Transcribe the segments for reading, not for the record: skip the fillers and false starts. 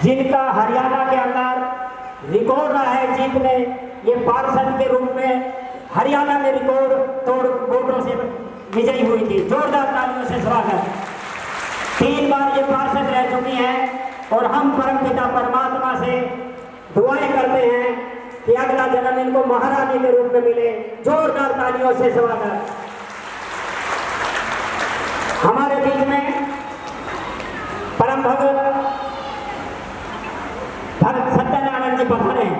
जिनका हरियाणा के अंदर रिकॉर्ड रहा है जीतने, ये पार्षद के रूप में हरियाणा में रिकॉर्ड तोड़ वोटों से विजयी हुई थी। जोरदार तालियों से स्वागत। 3 बार ये पार्षद रह चुकी हैं और हम परमपिता परमात्मा से दुआएं करते हैं कि अगला जन्म इनको महारानी के रूप में मिले। जोरदार तालियों से स्वागत। हमारे बीच में परम भगत सत्यनारायण जी पधारे हैं।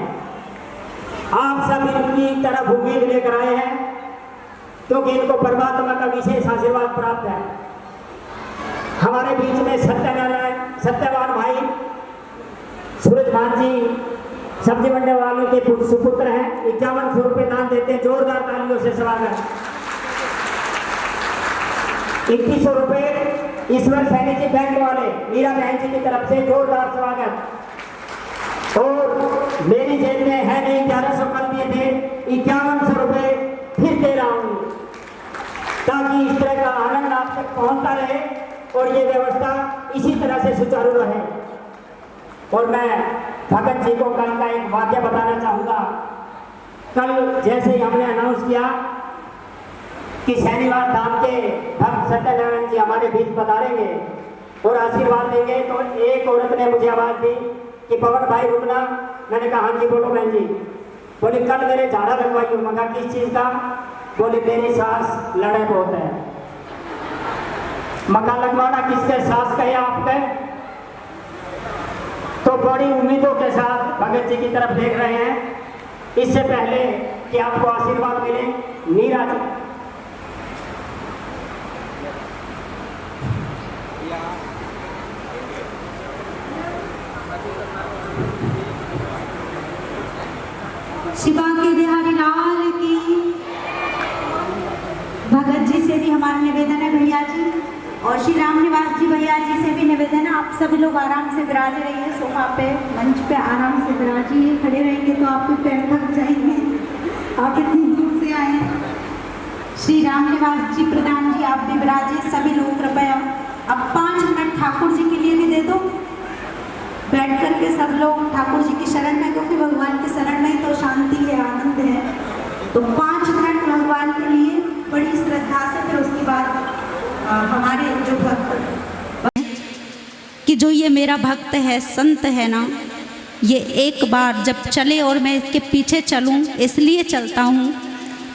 आप सब इनकी तरफ उम्मीद लेकर आए हैं क्योंकि इनको परमात्मा का विशेष आशीर्वाद प्राप्त है। हमारे बीच में सत्यवान भाई सूरजभान जी सब्जी मंडी वालों के सुपुत्र हैं। 5100 रुपये दान देते हैं। जोरदार तालियों से स्वागत। 2100 रुपये ईश्वर सैनी जी बैंक वाले मीरा बहन जी की तरफ से जोरदार स्वागत। और मेरी जेब में है नहीं, 1100 कल दिए थे, 5100 रुपये फिर दे रहा हूँ ताकि इस तरह का आनंद आप तक पहुंचता रहे और ये व्यवस्था इसी तरह से सुचारू रहे। और मैं भगत जी को कल का एक वाक्य बताना चाहूँगा। कल जैसे ही हमने अनाउंस किया कि शनिवार धाम के भक्त सत्यनारायण जी हमारे बीच पधारेंगे और आशीर्वाद देंगे, तो एक औरत ने मुझे आवाज़ दी कि पवन भाई रुकना। मैंने कहा हाँ जी बोलो बहन जी। बोली कल मेरे झाड़ा लगवाई हूँ। मैं कहा किस चीज़ का? बोली मेरी सास लड़े बहुत है। मकान लगवाना किसके सास का है आपके? तो बड़ी उम्मीदों के साथ भगत जी की तरफ देख रहे हैं। इससे पहले कि आपको आशीर्वाद मिले, मीरा जी शिवा के बिहारी लाल की। भगत जी से भी हमारा निवेदन है भैया जी, और श्री राम निवास जी भैया जी से भी निवेदन है, आप सभी लोग आराम से विराजे रहिए। सोफा पे मंच पे आराम से विराजिए। खड़े रहेंगे तो आपके पैर थक जाएंगे, आप इतनी दूर से आए हैं। श्री राम निवास जी प्रधान जी आप भी विराजिए। सभी लोग कृपया अब 5 मिनट ठाकुर जी के लिए भी दे दो, बैठ करके सब लोग ठाकुर जी की शरण में, क्योंकि भगवान की शरण में तो शांति है, आनंद है। तो 5 मिनट भगवान के लिए बड़ी श्रद्धा से, फिर उसके बाद हमारे जो भक्त कि जो ये मेरा भक्त है, संत है ना, ये एक बार जब चले और मैं इसके पीछे चलूं, इसलिए चलता हूँ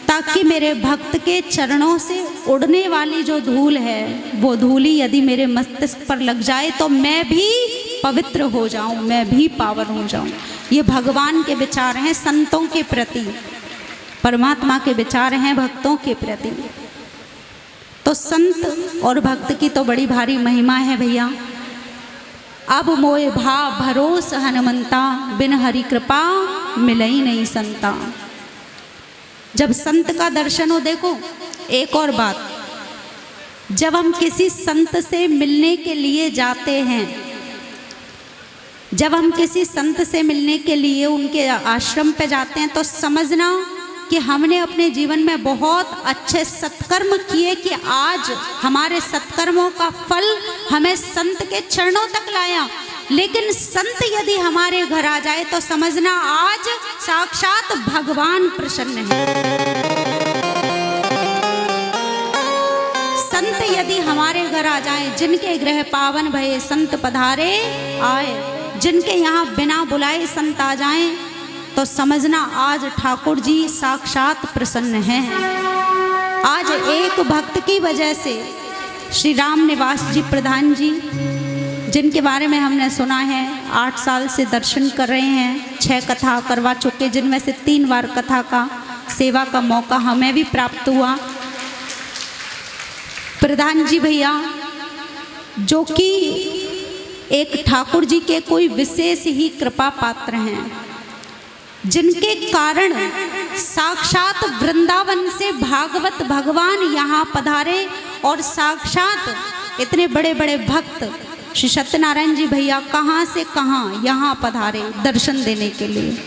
ताकि मेरे भक्त के चरणों से उड़ने वाली जो धूल है, वो धूली यदि मेरे मस्तिष्क पर लग जाए तो मैं भी पवित्र हो जाऊं, मैं भी पावन हो जाऊं। ये भगवान के विचार हैं संतों के प्रति, परमात्मा के विचार हैं भक्तों के प्रति। तो संत और भक्त की तो बड़ी भारी महिमा है भैया। अब मोए भाव भरोस हनुमंता, बिन हरि कृपा मिलई नहीं संता। जब संत का दर्शन हो, देखो एक और बात, जब हम किसी संत से मिलने के लिए जाते हैं, जब हम किसी संत से मिलने के लिए उनके आश्रम पे जाते हैं, तो समझना कि हमने अपने जीवन में बहुत अच्छे सत्कर्म किए कि आज हमारे सत्कर्मों का फल हमें संत के चरणों तक लाया। लेकिन संत यदि हमारे घर आ जाए तो समझना आज साक्षात भगवान प्रसन्न है। संत यदि हमारे घर आ जाए, जिनके गृह पावन भये संत पधारे आए, जिनके यहाँ बिना बुलाए संत आ जाएं, तो समझना आज ठाकुर जी साक्षात प्रसन्न हैं। आज एक भक्त की वजह से श्री राम निवास जी प्रधान जी, जिनके बारे में हमने सुना है 8 साल से दर्शन कर रहे हैं, 6 कथा करवा चुके, जिनमें से 3 बार कथा का सेवा का मौका हमें भी प्राप्त हुआ। प्रधान जी भैया जो कि एक ठाकुर जी के कोई विशेष ही कृपा पात्र हैं, जिनके कारण साक्षात वृंदावन से भागवत भगवान यहाँ पधारे और साक्षात इतने बड़े बड़े भक्त श्री सत्यनारायण जी भैया कहाँ से कहाँ यहाँ पधारे दर्शन देने के लिए।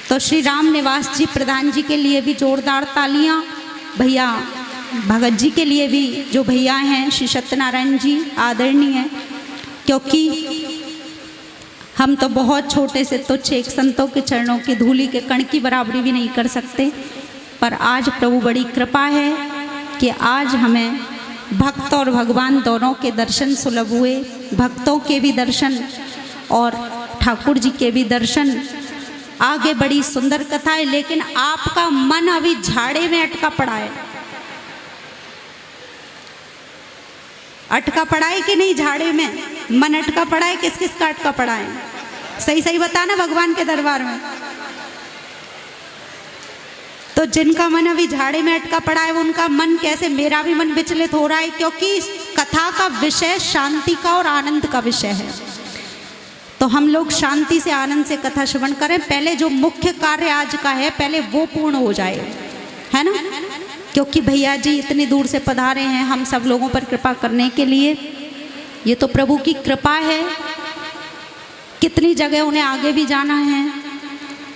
तो श्री राम निवास जी प्रधान जी के लिए भी जोरदार तालियां, भैया भगत जी के लिए भी जो भैया हैं श्री सत्यनारायण जी आदरणीय, क्योंकि हम तो बहुत छोटे से तुच्छ एक संतों के चरणों की धूली के कण की बराबरी भी नहीं कर सकते, पर आज प्रभु बड़ी कृपा है कि आज हमें भक्त और भगवान दोनों के दर्शन सुलभ हुए। भक्तों के भी दर्शन और ठाकुर जी के भी दर्शन। आगे बड़ी सुंदर कथा है, लेकिन आपका मन अभी झाड़े में अटका पड़ा है। अटका पड़ा है कि नहीं? झाड़े में मन अटका पड़ा है। किस किस का अटका पड़ा है? सही सही बताना भगवान के दरबार में। तो जिनका मन अभी झाड़े में अटका पड़ा है उनका मन कैसे? मेरा भी मन विचलित हो रहा है, क्योंकि कथा का विषय शांति का और आनंद का विषय है। तो हम लोग शांति से आनंद से कथा श्रवण करें। पहले जो मुख्य कार्य आज का है पहले वो पूर्ण हो जाए, है ना? क्योंकि भैया जी इतनी दूर से पधारे हैं हम सब लोगों पर कृपा करने के लिए। ये तो प्रभु की कृपा है। कितनी जगह उन्हें आगे भी जाना है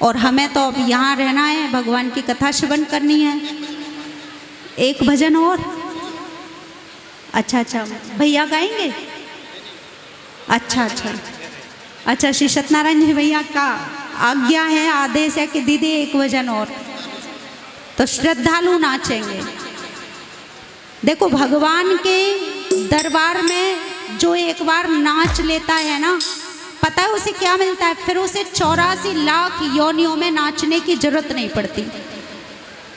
और हमें तो अब यहाँ रहना है, भगवान की कथा श्रवण करनी है। एक भजन और। अच्छा भैया गाएंगे? अच्छा श्री सत्यनारायण जी भैया का आज्ञा है, आदेश है कि दीदी एक भजन और, तो श्रद्धालु नाचेंगे। देखो भगवान के दरबार में जो एक बार नाच लेता है ना, पता है उसे क्या मिलता है? फिर उसे 84 लाख योनियों में नाचने की जरूरत नहीं पड़ती।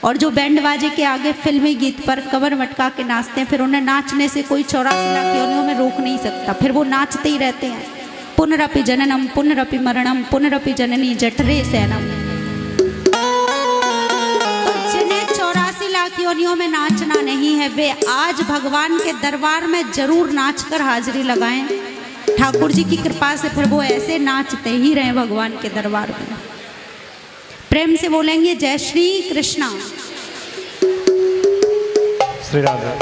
और जो बैंड बाजे के आगे फिल्मी गीत पर कमर मटका के नाचते हैं, फिर उन्हें नाचने से कोई 84 लाख योनियों में रोक नहीं सकता। फिर वो नाचते ही रहते हैं। पुनरपि जननम पुनरपि मरणम पुनरपि जननी जठरे सैनम। तो जिन्हें 84 लाख योनियों में नाचना नहीं है वे आज भगवान के दरबार में जरूर नाचकर हाजिरी लगाएं। ठाकुर जी की कृपा से फिर वो ऐसे नाचते ही रहे भगवान के दरबार में। प्रेम से बोलेंगे जय श्री कृष्णा। श्री राधे।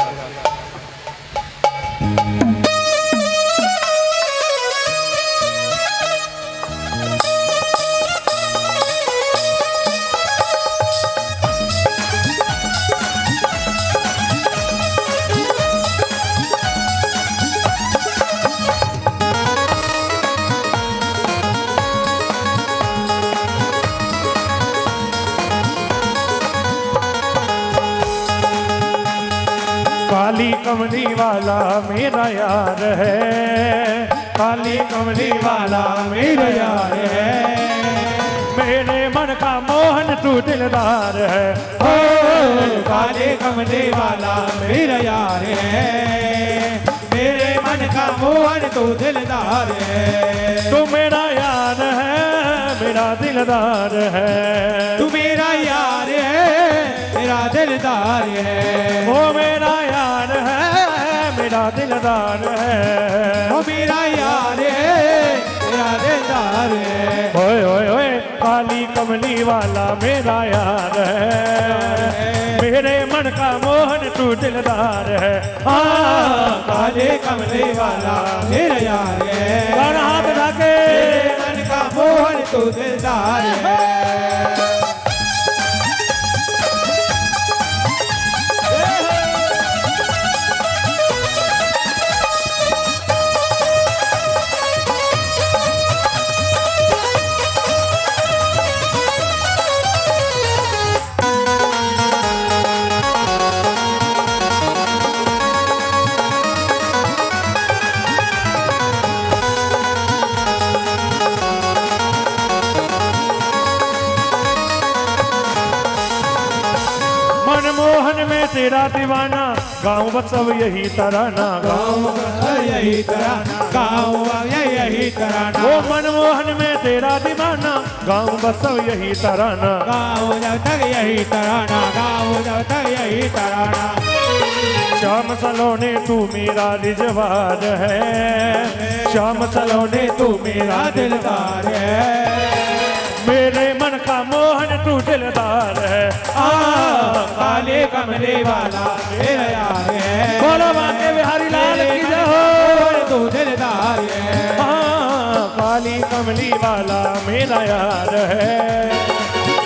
काली कमली वाला मेरा यार है, काली कमली वाला मेरा यार है, मेरे मन का मोहन तू दिलदार है। ओ काली कमली वाला मेरा यार है, मेरे मन का मोहन तू दिलदार है। तू मेरा यार है, मेरा दिलदार है। तू मेरा यार है, मेरा दिलदार है। वो मेरा यार है, मेरा दिलदार है। वो मेरा यार है, मेरा दिलदार है। ओए ओए ओए काली कमली वाला मेरा यार है, मेरे मन का मोहन तू दिलदार है। काली कमली वाला मेरा यार है, हाथ ढाके मेरे मन का मोहन तू दिलदार है। मनमोहन में तेरा दीवाना, गाँव बसव यही तराना, गाँव यही तराना, गाँव यही तराना। वो मनमोहन में तेरा दीवाना, गाँव बसव यही तराना, गाँव जब तक यही तराना, गाँव जब तक यही तराना। श्याम सलोने तू मेरा रिजवार है, श्याम सलोने तू मेरा दिलदार है, मेरे मन का मोहन तू दिलदार है। काले कमले वाला मेरा यार है, बोलो बाके बिहारी लाल की जय हो। तू दिलदार है, काली कमली वाला मेरा यार है,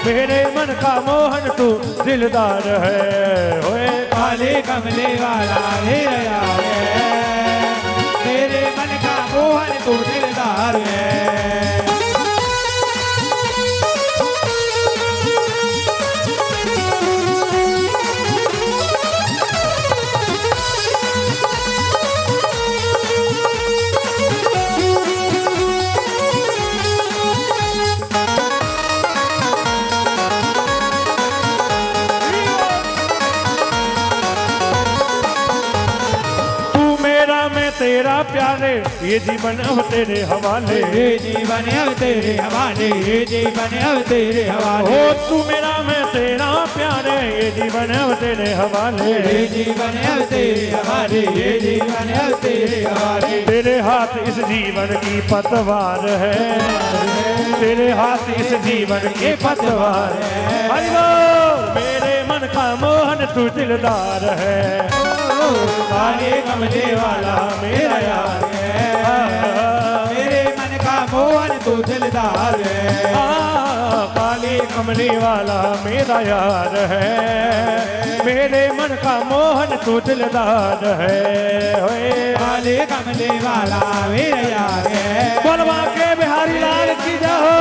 मेरे मन का मोहन तू दिलदार है। ओए काले कमले वाला मेरा यार है, मेरे मन का मोहन तू दिलदार है। ये जीवन अब तेरे हवाले, ये जीवन अब तेरे हवाले, ये जीवन अब तेरे हवाले। हो तू मेरा मैं तेरा प्यारे, ये जीवन अब तेरे हवाले, ये जीवन अब तेरे हवाले, ये जीवन अब तेरे हवाले। तेरे हाथ इस जीवन की पतवार है, तेरे हाथ इस जीवन की पतवार है। हरि बोल। मेरे मन का मोहन तू दिलदार है, काले कमले वाला मेरा यार है, मेरे मन का मोहन तू दिलदार है। काली कमली वाला मेरा यार है, मेरे मन का मोहन तू दिलदार है। काले कमले वाला मेरा यार है, बोलवा के बिहारी लाल की जाओ,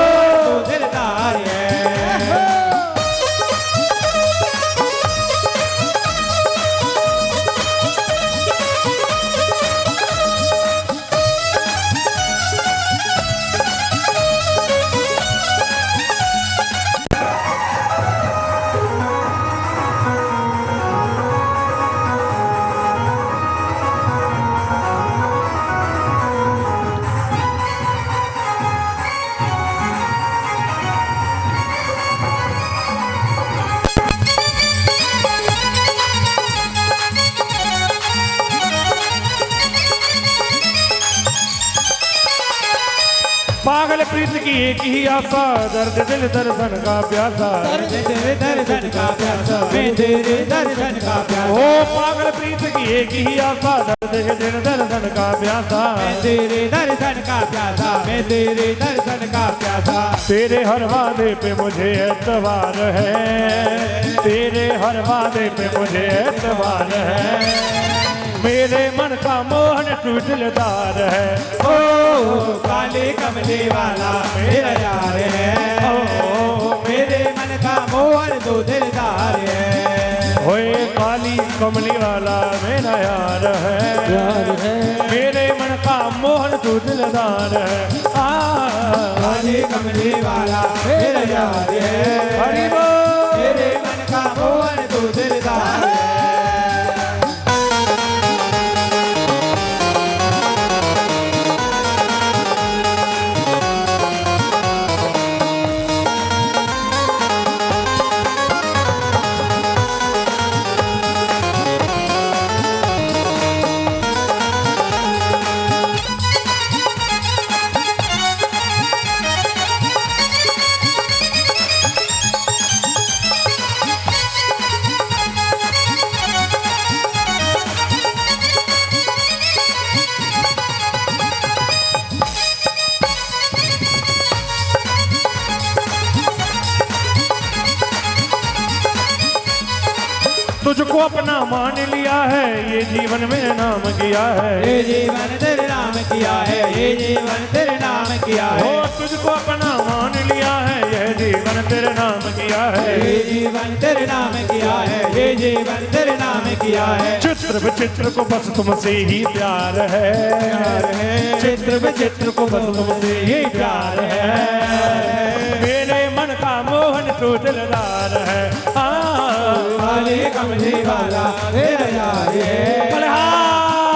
तू दिलदार है। पागल प्रीत की एक ही आशा, दर्द दिल दर्शन का प्यासा, दर्द दिल दर्शन का प्यासा, मैं तेरे दर्शन का प्यासा। ओ पागल प्रीत की एक ही आशा, दर्द दिल दर्शन का प्यासा, मैं तेरे दर्शन का प्यासा, मैं तेरे दर्शन का प्यासा। तेरे हर वादे पे मुझे एतबार है, तेरे हर वादे पे मुझे एतबार है। मेरे मन का मोहन तू दिलदार है, ओ काले कमले वाला मेरा यार है, ओ मेरे मन का मोहन तू दिलदार है। होए काली कमली वाला मेरा यार है, मेरे मन का मोहन तू दिलदार है। काले कमले वाला मेरा यार है, हरि बोल। मेरे मन का मोहन तू दिलदार है। तुझको अपना मान लिया है, ये जीवन में नाम किया है, ये जीवन तेरे नाम किया है, ये जीवन तेरे नाम किया है। ओ तुझको अपना मान लिया है, ये जीवन तेरे नाम किया है, ये जीवन तेरे नाम किया है, ये जीवन तेरे नाम किया है। चित्र विचित्र को बस तुमसे ही प्यार है, चित्र विचित्र को बस तुमसे ही प्यार है। मेरे मन का मोहन तू दिलदार है, काले कमले वाला मेरा यार है,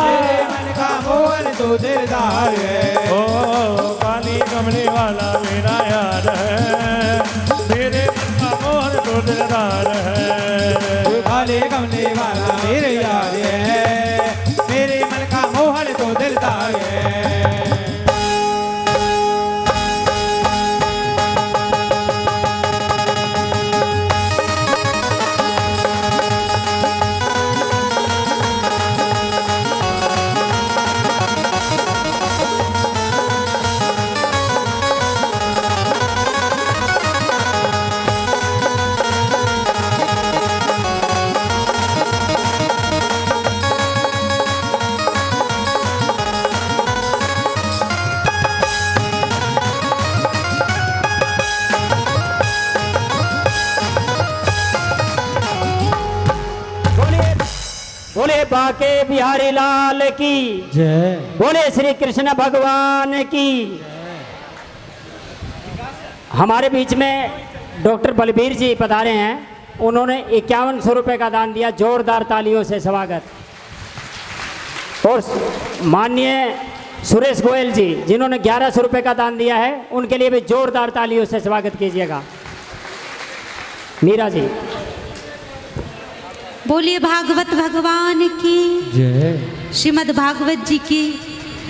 मेरे मन का मोहन तू दिलदार है। ओ काली कमले वाला मेरा यार है, मेरे मन का मोहन तू दिलदार है। काले कमले वाला मेरे यार है, मेरे मन का मोहन तू दिलदार है। बोले बाके बिहारी लाल की जय। बोले श्री कृष्ण भगवान की। हमारे बीच में डॉक्टर बलबीर जी पधारे हैं, उन्होंने 5100 रुपये का दान दिया। जोरदार तालियों से स्वागत। और माननीय सुरेश गोयल जी जिन्होंने 1100 रुपये का दान दिया है, उनके लिए भी जोरदार तालियों से स्वागत कीजिएगा। मीरा जी। बोलिए भागवत भगवान की जय। श्रीमद् भागवत जी की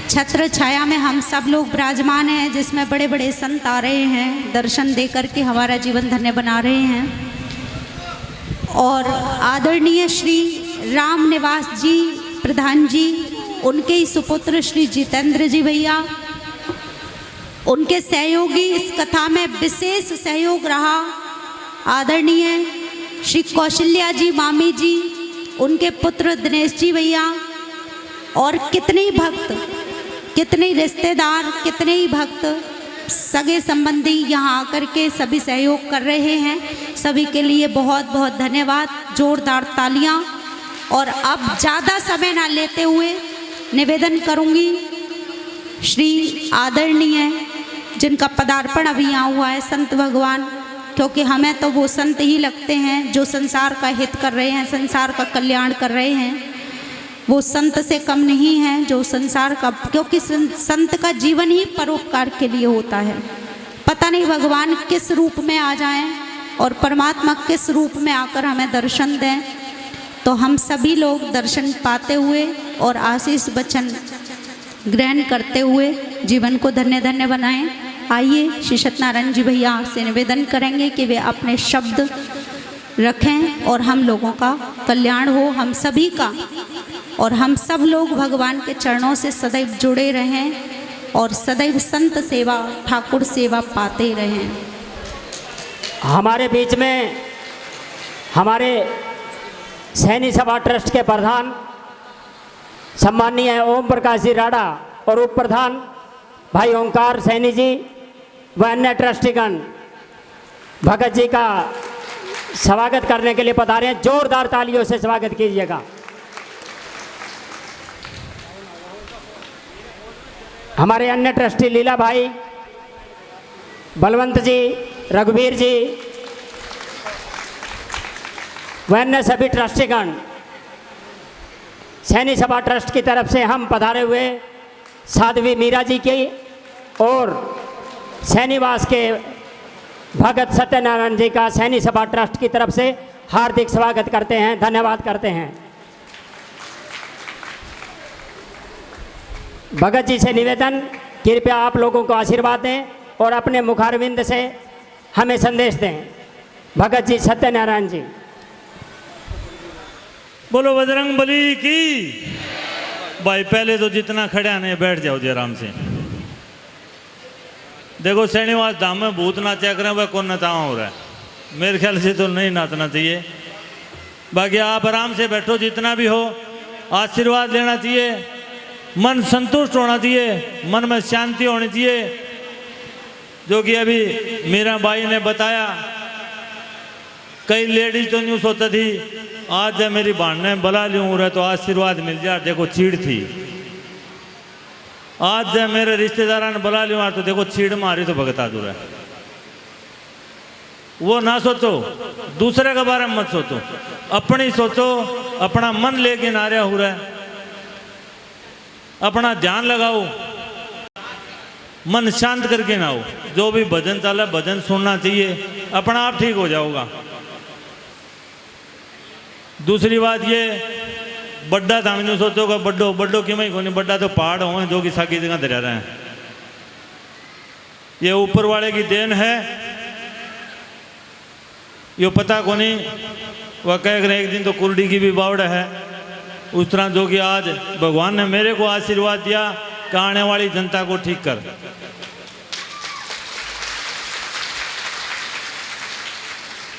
छत्र छाया में हम सब लोग विराजमान हैं, जिसमें बड़े बड़े संत आ रहे हैं, दर्शन दे करके हमारा जीवन धन्य बना रहे हैं। और आदरणीय श्री राम निवास जी प्रधान जी, उनके ही सुपुत्र श्री जितेंद्र जी भैया, उनके सहयोगी इस कथा में विशेष सहयोग रहा आदरणीय श्री कौशल्या जी मामी जी, उनके पुत्र दिनेश जी भैया, और कितने ही भक्त, कितने ही रिश्तेदार, कितने ही भक्त सगे संबंधी यहाँ आकर के सभी सहयोग कर रहे हैं। सभी के लिए बहुत बहुत धन्यवाद, जोरदार तालियां। और अब ज़्यादा समय ना लेते हुए निवेदन करूंगी श्री आदरणीय जिनका पदार्पण अभी यहाँ हुआ है, संत भगवान, क्योंकि हमें तो वो संत ही लगते हैं जो संसार का हित कर रहे हैं, संसार का कल्याण कर रहे हैं। वो संत से कम नहीं हैं जो संसार का, क्योंकि संत का जीवन ही परोपकार के लिए होता है। पता नहीं भगवान किस रूप में आ जाएं और परमात्मा किस रूप में आकर हमें दर्शन दें, तो हम सभी लोग दर्शन पाते हुए और आशीष वचन ग्रहण करते हुए जीवन को धन्य धन्य बनाएं। आइए श्री सत्यनारायण जी भैया से निवेदन करेंगे कि वे अपने शब्द रखें और हम लोगों का कल्याण हो, हम सभी का, और हम सब लोग भगवान के चरणों से सदैव जुड़े रहें और सदैव संत सेवा, ठाकुर सेवा पाते रहें। हमारे बीच में हमारे सैनी सभा ट्रस्ट के प्रधान सम्माननीय ओम प्रकाश जी राणा और उप प्रधान भाई ओंकार सैनी जी व अन्य ट्रस्टीगण भगत जी का स्वागत करने के लिए पधारे हैं। जोरदार तालियों से स्वागत कीजिएगा। हमारे अन्य ट्रस्टी लीला भाई, बलवंत जी, रघुवीर जी व अन्य सभी ट्रस्टीगण, सैनी सभा ट्रस्ट की तरफ से हम पधारे हुए साध्वी मीरा जी की और सैनीवास के भगत सत्यनारायण जी का सैनी सभा ट्रस्ट की तरफ से हार्दिक स्वागत करते हैं, धन्यवाद करते हैं। भगत जी से निवेदन, कृपया आप लोगों को आशीर्वाद दें और अपने मुखारविंद से हमें संदेश दें। भगत जी सत्यनारायण जी। बोलो बजरंग बली की। भाई पहले तो जितना खड़े आने बैठ जाओ जी आराम से। देखो सैनीवास धाम में भूत नाचा करें, वह कौन नचावा हो रहा है, मेरे ख्याल से तो नहीं नाचना चाहिए। बाकी आप आराम से बैठो, जितना भी हो आशीर्वाद लेना चाहिए, मन संतुष्ट होना चाहिए, मन में शांति होनी चाहिए। जो कि अभी मीरा बाई ने बताया, कई लेडीज तो न्यू सोचा थी आज जब मेरी बहन ने बुला लूँ रहा तो आशीर्वाद मिल जाए, देखो चीड़ थी। आज जब मेरे रिश्तेदार ने बुला लूँ तो देखो चीड़ मारी तो भगता दूर है। वो ना सोचो, दूसरे के बारे में मत सोचो, अपनी सोचो, अपना मन लेके नारिया हो रहा है, अपना ध्यान लगाओ, मन शांत करके ना हो। जो भी भजन चला भजन सुनना चाहिए, अपना आप ठीक हो जाओगा। दूसरी बात ये, बड्डा था मैंने सोचोगा बड्डो बड्डो क्यों मैं कोनी, बड्डा तो पहाड़ हो जो कि साकी जगह दरिया रहे हैं। ये ऊपर वाले की देन है, ये पता कोनी। वह कह रहे एक दिन तो कुर्डी की भी बावड़ है, उस तरह जो कि आज भगवान ने मेरे को आशीर्वाद दिया कि आने वाली जनता को ठीक कर।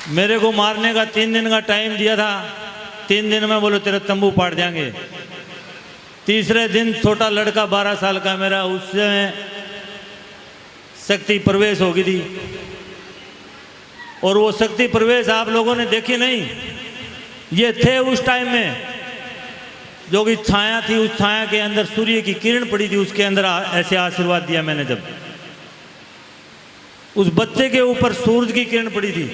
मेरे को मारने का 3 दिन का टाइम दिया था, 3 दिन में बोलो तेरा तंबू पाड़ देंगे। तीसरे दिन छोटा लड़का 12 साल का मेरा, उससे शक्ति प्रवेश हो गई थी, और वो शक्ति प्रवेश आप लोगों ने देखी नहीं। ये थे उस टाइम में जो कि छाया थी, उस छाया के अंदर सूर्य की किरण पड़ी थी, उसके अंदर ऐसे आशीर्वाद दिया मैंने। जब उस बच्चे के ऊपर सूरज की किरण पड़ी थी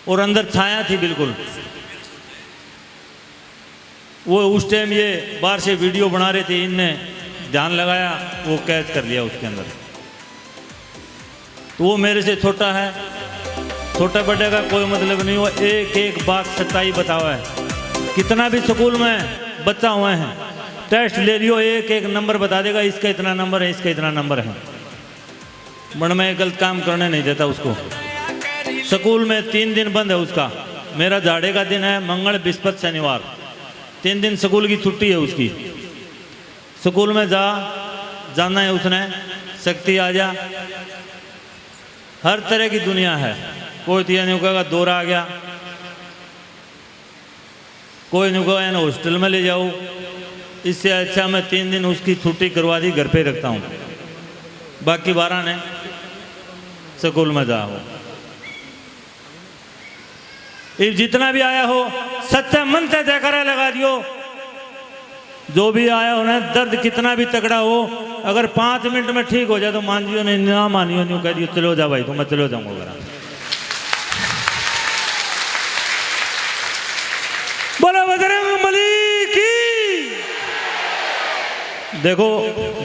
और अंदर छाया थी बिल्कुल। वो उस टाइम ये बाहर से वीडियो बना रहे थे, इनने ध्यान लगाया, वो कैच कर लिया उसके अंदर। तो वो मेरे से छोटा है, छोटे बड़े का कोई मतलब नहीं, वो एक एक बात सच्चाई बतावा है। कितना भी स्कूल में बच्चा हुए हैं, टेस्ट ले लियो, एक एक नंबर बता देगा, इसका इतना नंबर है, इसका इतना नंबर है। बट मैं गलत काम करने नहीं देता उसको। स्कूल में 3 दिन बंद है उसका। मेरा झाड़े का दिन है मंगल बृहस्पति शनिवार, 3 दिन स्कूल की छुट्टी है उसकी। स्कूल में जाना है उसने, शक्ति आ जा, हर तरह की दुनिया है। कोई तो नहीं कहेगा दौरा आ गया, कोई नहीं कहेगा हॉस्टल में ले जाओ। इससे अच्छा मैं 3 दिन उसकी छुट्टी करवा दी, घर पे रखता हूँ, बाकी 12 ने स्कूल में जाओ। जितना भी आया हो सच्चा मन से जयकारा लगा दियो। जो भी आया हो ना, दर्द कितना भी तगड़ा हो, अगर 5 मिनट में ठीक हो जाए तो मान जियो, नहीं ना मानियो, नहीं कह दियो चलो जा भाई, तो मैं चलो जाऊंगा। बोलो बजरंग बली की। देखो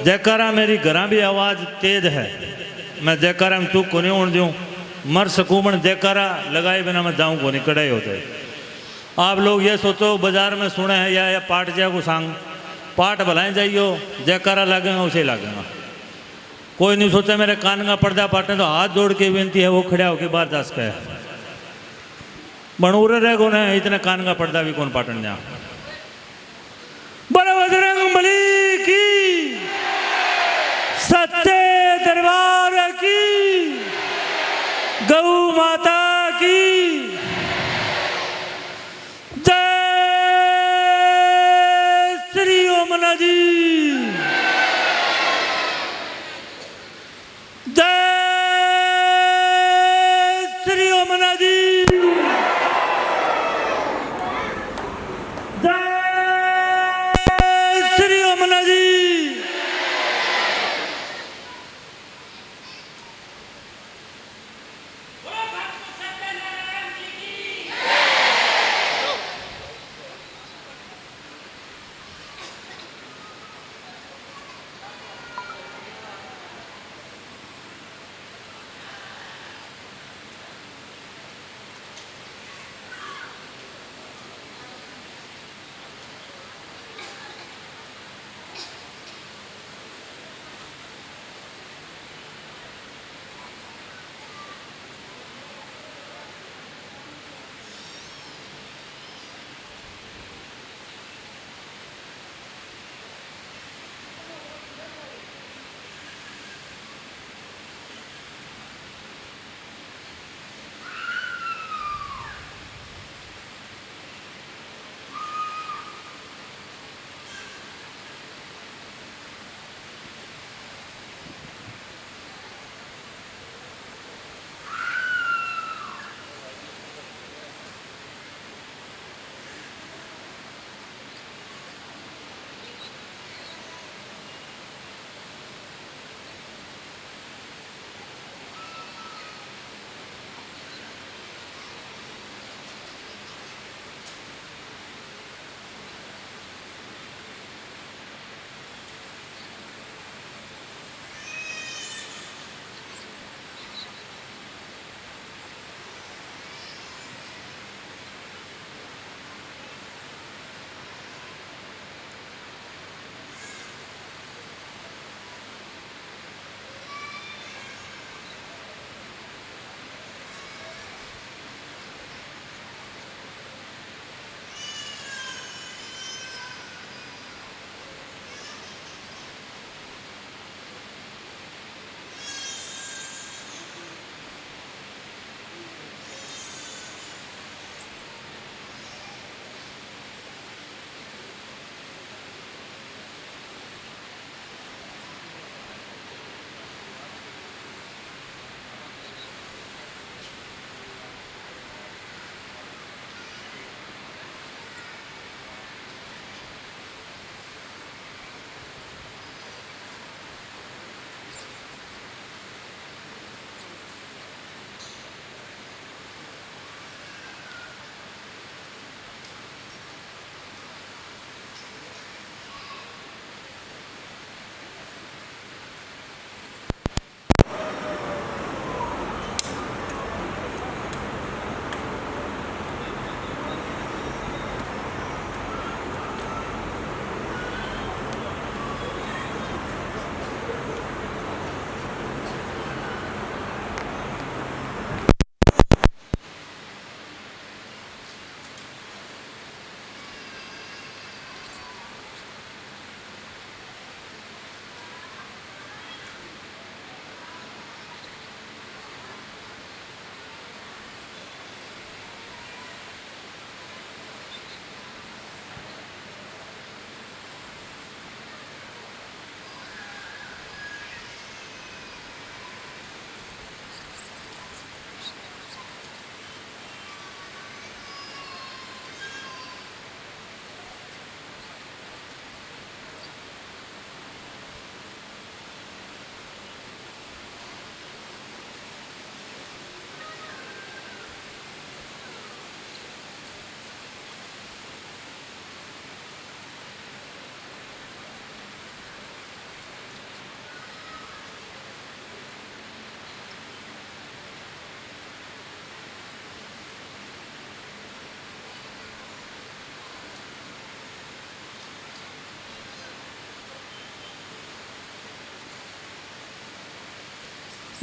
जयकारा मेरी घरा भी आवाज तेज है, मैं जयकारा में चूक को नहीं उड़ दूँ। मर सकूमन जयकारा लगाए बिना मैं जाऊँ को नहीं, कड़ाई होते। आप लोग ये सोचो बाजार में सुने हैं या पाठ जा को सांग, पाठ भलाए जाइयो, जयकारा लगेगा उसे लगेगा। कोई नहीं सोचा मेरे कान का पर्दा पाटने, तो हाथ जोड़ के विनती है वो खड़ा होके बाहर जा सके। बनूर रह गो ने इतने कान का पर्दा भी कौन पाटन जा। बड़े बजरंग बली की, सच्चे दरबार की, गौ माता की जय श्री ओमना जी, जय श्री ओमना जी, जय श्री ओमना जी।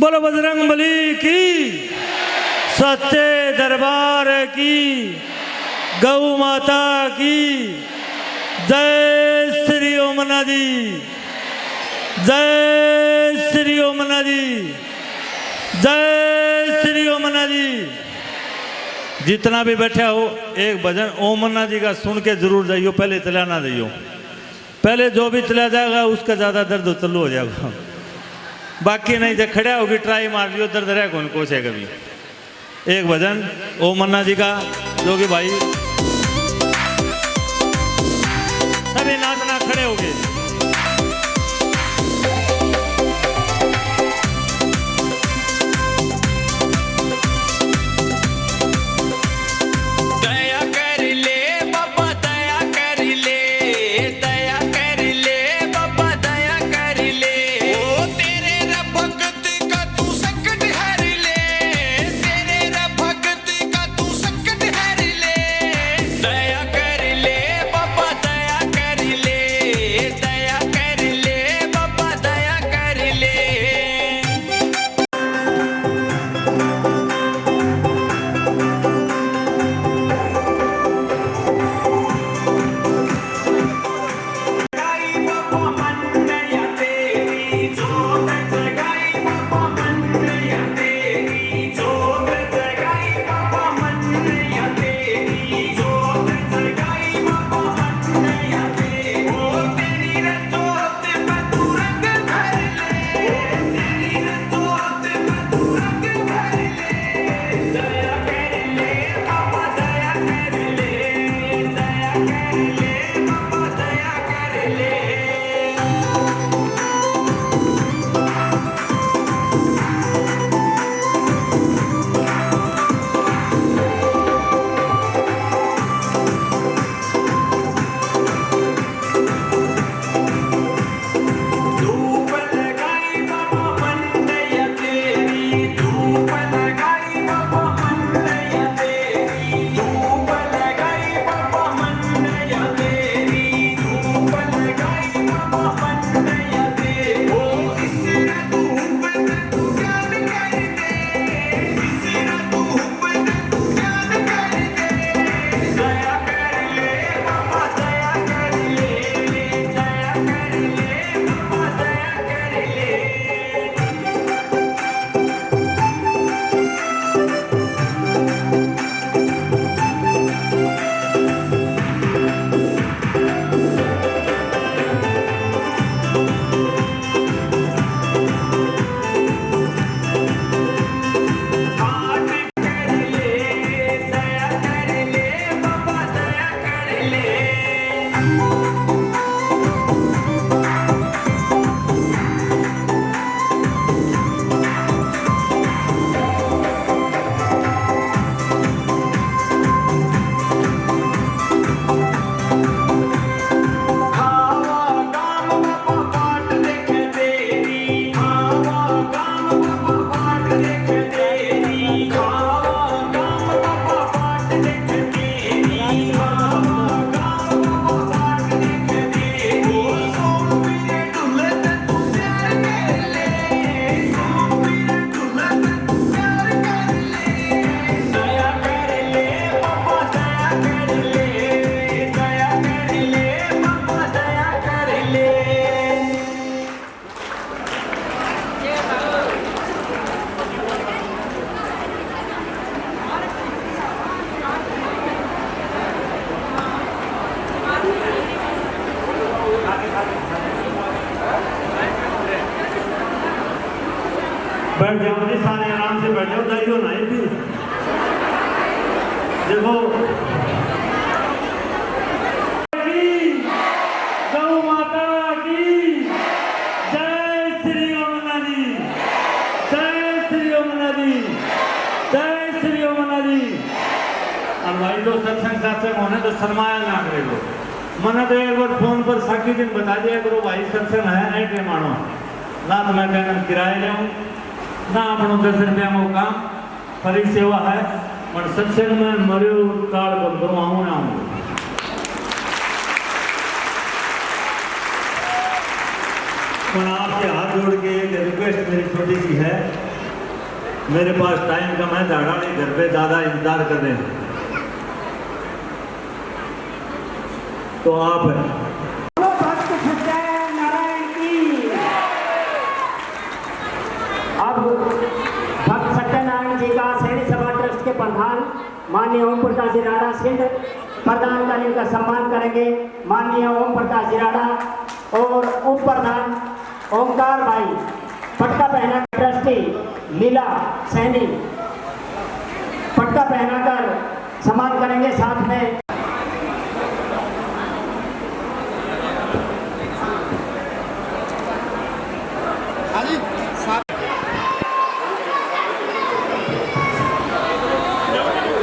बोलो बजरंग बली की, सच्चे दरबार की, गौ माता की जय श्री ओमना जी, जय श्री ओमना जी, जय श्री ओमना जी। जितना भी बैठा हो एक भजन ओमना जी का सुन के जरूर जाइयो, पहले चला ना जाइयो, पहले जो भी चला जाएगा उसका ज़्यादा दर्द चालू हो जाएगा, बाकी नहीं जब खड़ा होगी ट्राई मार लियो, दर्द रहे कौन कोच है कभी। एक भजन ओमना जी का जो कि भाई सभी नाचना खड़े हो गए। बैठ जाओ जी, सारे आराम से बैठ जाओ, जाइयो ना भी देखो। गौ माता की जय श्री ओमना जी, जय श्री ओमना जी, जय श्री ओमना जी। अब भाई जो सत्संग सत्संग होने तो शर्माया ना करे लो, मना तो एक बार फोन पर साकी दिन बता दिया करो भाई सत्संग है ऐसे मानो ना, तो मैं कहना किराए जाऊँ ना अपनों 10 रुपया में काम फरी सेवा है, पर सत्संग में मरे काल बंदो आऊँ ना आऊँ। आपसे हाथ जोड़ के एक रिक्वेस्ट मेरी छोटी सी है, मेरे पास टाइम कम है, दाढ़ाड़ी घर पे ज़्यादा इंतजार कर रहे हैं, तो आप भक्त सत्यनारायण की। अब भक्त सत्यनारायण जी का सैनिक सभा ट्रस्ट के प्रधान माननीय ओम प्रकाश जी राणा सिंह प्रधान कर इनका सम्मान करेंगे। माननीय ओम प्रकाश जी राणा और उप प्रधान ओमकार भाई पटका पहना ट्रस्टी लीला सैनी पटका पहनाकर सम्मान करेंगे। साथ में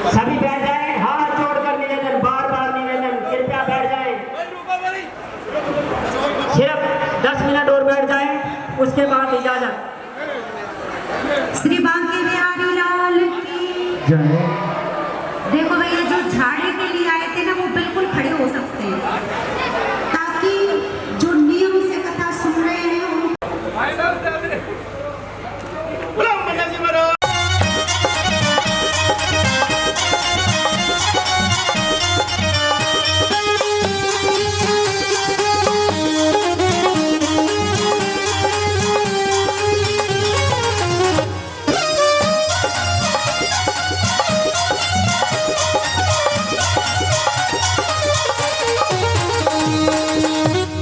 सभी बैठ जाएं, हाथ जोड़कर निवेदन, बार बार निवेदन, कृपया बैठ जाएं। सिर्फ 10 मिनट और बैठ जाएं, उसके बाद इजाजत। श्री बांके बिहारी लाल की जय। देखो भैया, जो झाड़े के लिए आए थे ना, वो बिल्कुल खड़े हो सकते हैं, ताकि जो नियम से कथा सुन रहे हैं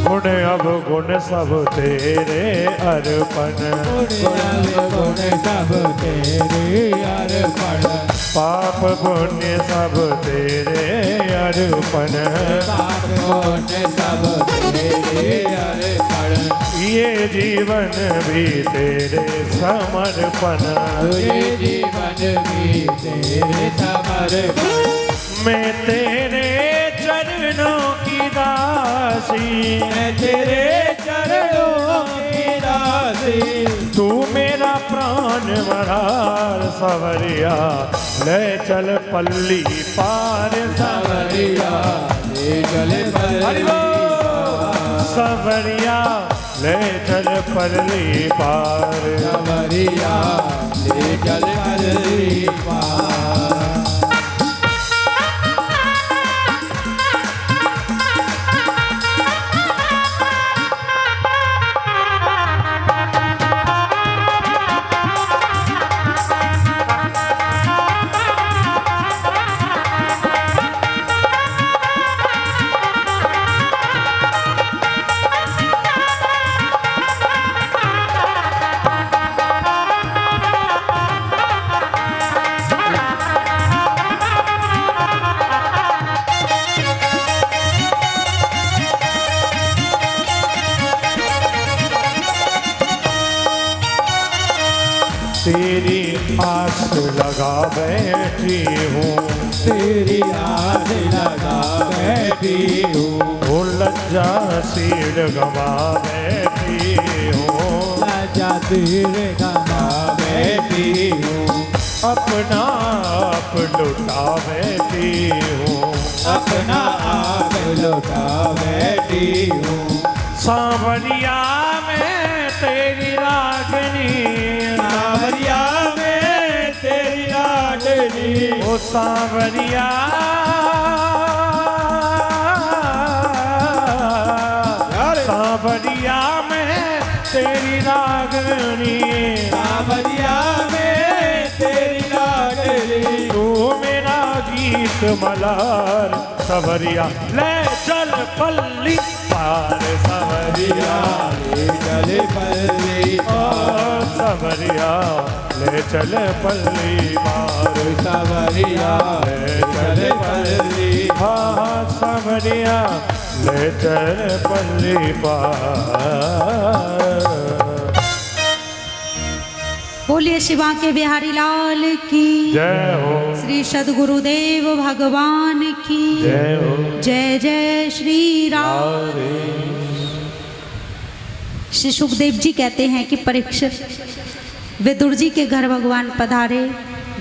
गुण अब गुण सब तेरे अर्पण, गुण सब तेरे अर्पण, पाप पुण्य सब तेरे अर्पण, पाप पुण्य सब तेरे अर्पण, ये जीवन भी तेरे समर्पण, ये जीवन भी तेरे समर्पण, मैं तेरे चरणों की दासी, मैं तेरे चरणों की दासी, तू मेरा प्राण वरार सवरिया, ले चल पल्ली पार सवरिया, ले चल पल्ली पार, सवरिया, ले चल पल्ली पार, सवरिया, ले चल पल्ली पार। तेरी आस लगा बैठी हूँ, तेरी आस लगा बैठी हूँ, लज्जा सीढ़ गवा बैठी हूँ, लज्जा तीर गवा बैठी हूँ, अपना आप लुटा बैठी हूँ, अपना आप लुटा बैठी हूँ, सांवरिया में तेरी रागनी, सांवरिया में तेरी रागनी, ओ सांवरिया, सांवरिया में तेरी रागनी, सांवरिया में तेरी रागनी, तू मेरा गीत मलार सवरिया, ले चल पल्ली पार सवरिया, ले चल पल्ली पार, सवरिया, ले चल पल्ली पार, सवरिया, ले चल पल्ली हाँ सवरिया, ले चल पल्ली पार। बोलिए शिवा के बिहारी लाल की जय हो, श्री सद्गुरुदेव भगवान की जय हो, जय जय श्री राम। श्री सुखदेव जी कहते हैं कि परीक्षित विदुर जी के घर भगवान पधारे,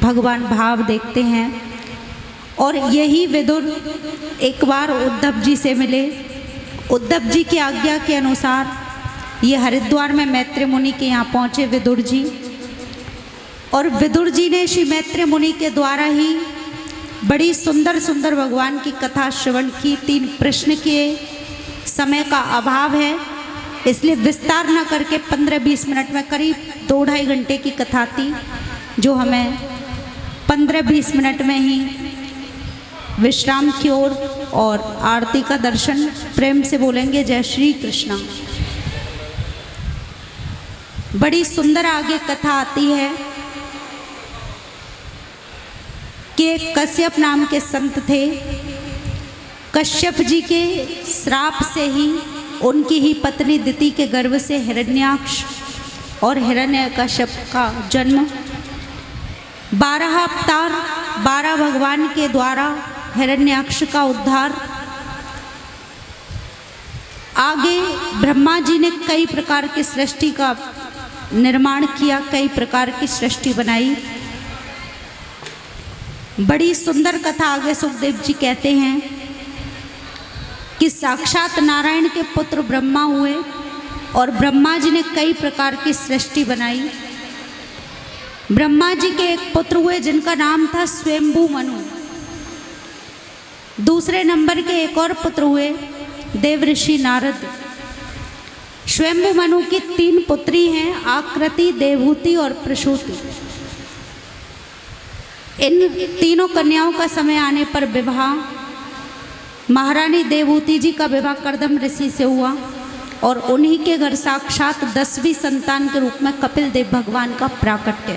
भगवान भाव देखते हैं और यही विदुर एक बार उद्धव जी से मिले। उद्धव जी की आज्ञा के अनुसार ये हरिद्वार में मैत्री मुनि के यहाँ पहुँचे विदुर जी। और विदुर जी ने श्री मैत्रेय मुनि के द्वारा ही बड़ी सुंदर सुंदर भगवान की कथा श्रवण की। 3 प्रश्न किए, समय का अभाव है इसलिए विस्तार न करके 15-20 मिनट में करीब 2-2.5 घंटे की कथा थी, जो हमें 15-20 मिनट में ही विश्राम की ओर और आरती का दर्शन। प्रेम से बोलेंगे जय श्री कृष्णा। बड़ी सुंदर आगे कथा आती है कि एक कश्यप नाम के संत थे। कश्यप जी के श्राप से ही उनकी ही पत्नी दिति के गर्भ से हिरण्याक्ष और हिरण्यकश्यप का जन्म। 12 अवतार 12 भगवान के द्वारा हिरण्याक्ष का उद्धार। आगे ब्रह्मा जी ने कई प्रकार की सृष्टि का निर्माण किया, कई प्रकार की सृष्टि बनाई। बड़ी सुंदर कथा आगे सुखदेव जी कहते हैं कि साक्षात नारायण के पुत्र ब्रह्मा हुए और ब्रह्मा जी ने कई प्रकार की सृष्टि बनाई। ब्रह्मा जी के एक पुत्र हुए जिनका नाम था स्वयंभू मनु। दूसरे नंबर के एक और पुत्र हुए देवऋषि नारद। स्वयंभू मनु की 3 पुत्री हैं, आकृति, देवहूति और प्रसूति। इन तीनों कन्याओं का समय आने पर विवाह महारानी देवहूति जी का विवाह कर्दम ऋषि से हुआ और उन्हीं के घर साक्षात 10वीं संतान के रूप में कपिल देव भगवान का प्राकट्य।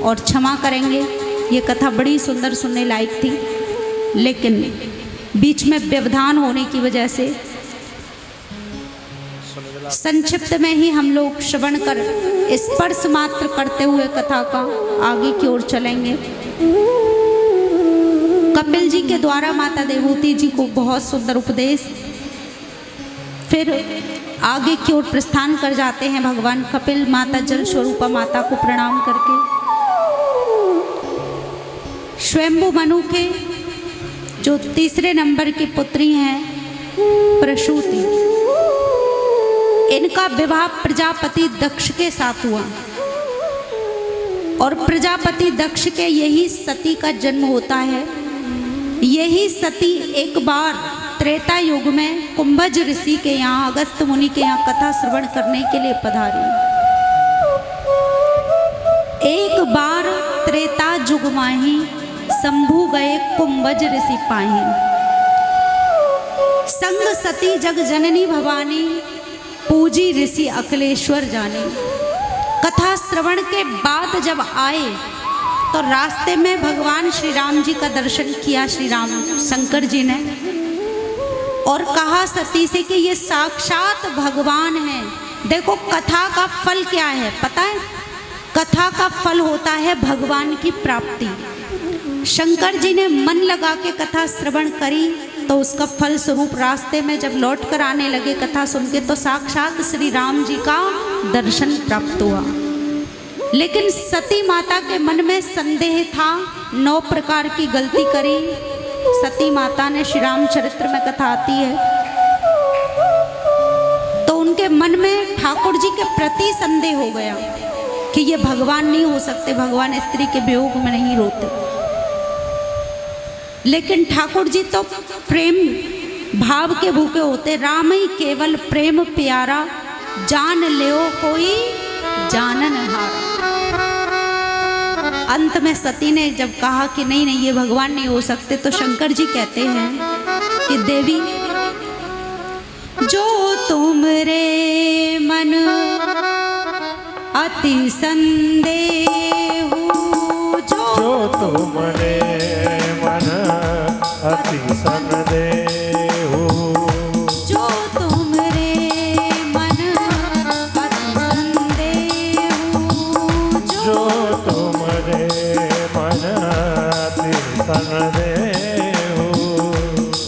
और क्षमा करेंगे, ये कथा बड़ी सुंदर सुनने लायक थी, लेकिन बीच में व्यवधान होने की वजह से संक्षिप्त में ही हम लोग श्रवण कर स्पर्श मात्र करते हुए कथा का आगे की ओर चलेंगे। कपिल जी के द्वारा माता देवहूति जी को बहुत सुंदर उपदेश, फिर आगे की ओर प्रस्थान कर जाते हैं भगवान कपिल माता जल स्वरूपा माता को प्रणाम करके। स्वयंभू मनु के जो तीसरे नंबर की पुत्री हैं प्रसूति, इनका विवाह प्रजापति दक्ष के साथ हुआ और प्रजापति दक्ष के यही सती का जन्म होता है। यही सती एक बार त्रेता युग में कुंभज ऋषि के यहाँ, अगस्त मुनि के यहाँ कथा श्रवण करने के लिए पधारी। एक बार त्रेता युग माही शंभु गए कुंभज ऋषि पाही। संग सती जग जननी भवानी, पूजी ऋषि अखिलेश्वर जाने। कथा श्रवण के बाद जब आए तो रास्ते में भगवान श्री राम जी का दर्शन किया श्री राम शंकर जी ने, और कहा सती से कि ये साक्षात भगवान हैं। देखो कथा का फल क्या है पता है? कथा का फल होता है भगवान की प्राप्ति। शंकर जी ने मन लगा के कथा श्रवण करी तो उसका फल स्वरूप रास्ते में जब लौट कर आने लगे कथा सुन के तो साक्षात श्री राम जी का दर्शन प्राप्त हुआ। लेकिन सती माता के मन में संदेह था, 9 प्रकार की गलती करी सती माता ने। श्री राम चरित्र में कथा आती है तो उनके मन में ठाकुर जी के प्रति संदेह हो गया कि ये भगवान नहीं हो सकते, भगवान स्त्री के वियोग में नहीं रोते। लेकिन ठाकुर जी तो प्रेम भाव के भूखे होते। राम ही केवल प्रेम प्यारा, जान लियो कोई जानन हारा। अंत में सती ने जब कहा कि नहीं नहीं ये भगवान नहीं हो सकते तो शंकर जी कहते हैं कि देवी जो तुमरे मन अति संदेह, जो तुमरे मन अति संदेह, जो तुमरे मन अति संदेह, जो तुमरे मन अति संदेह,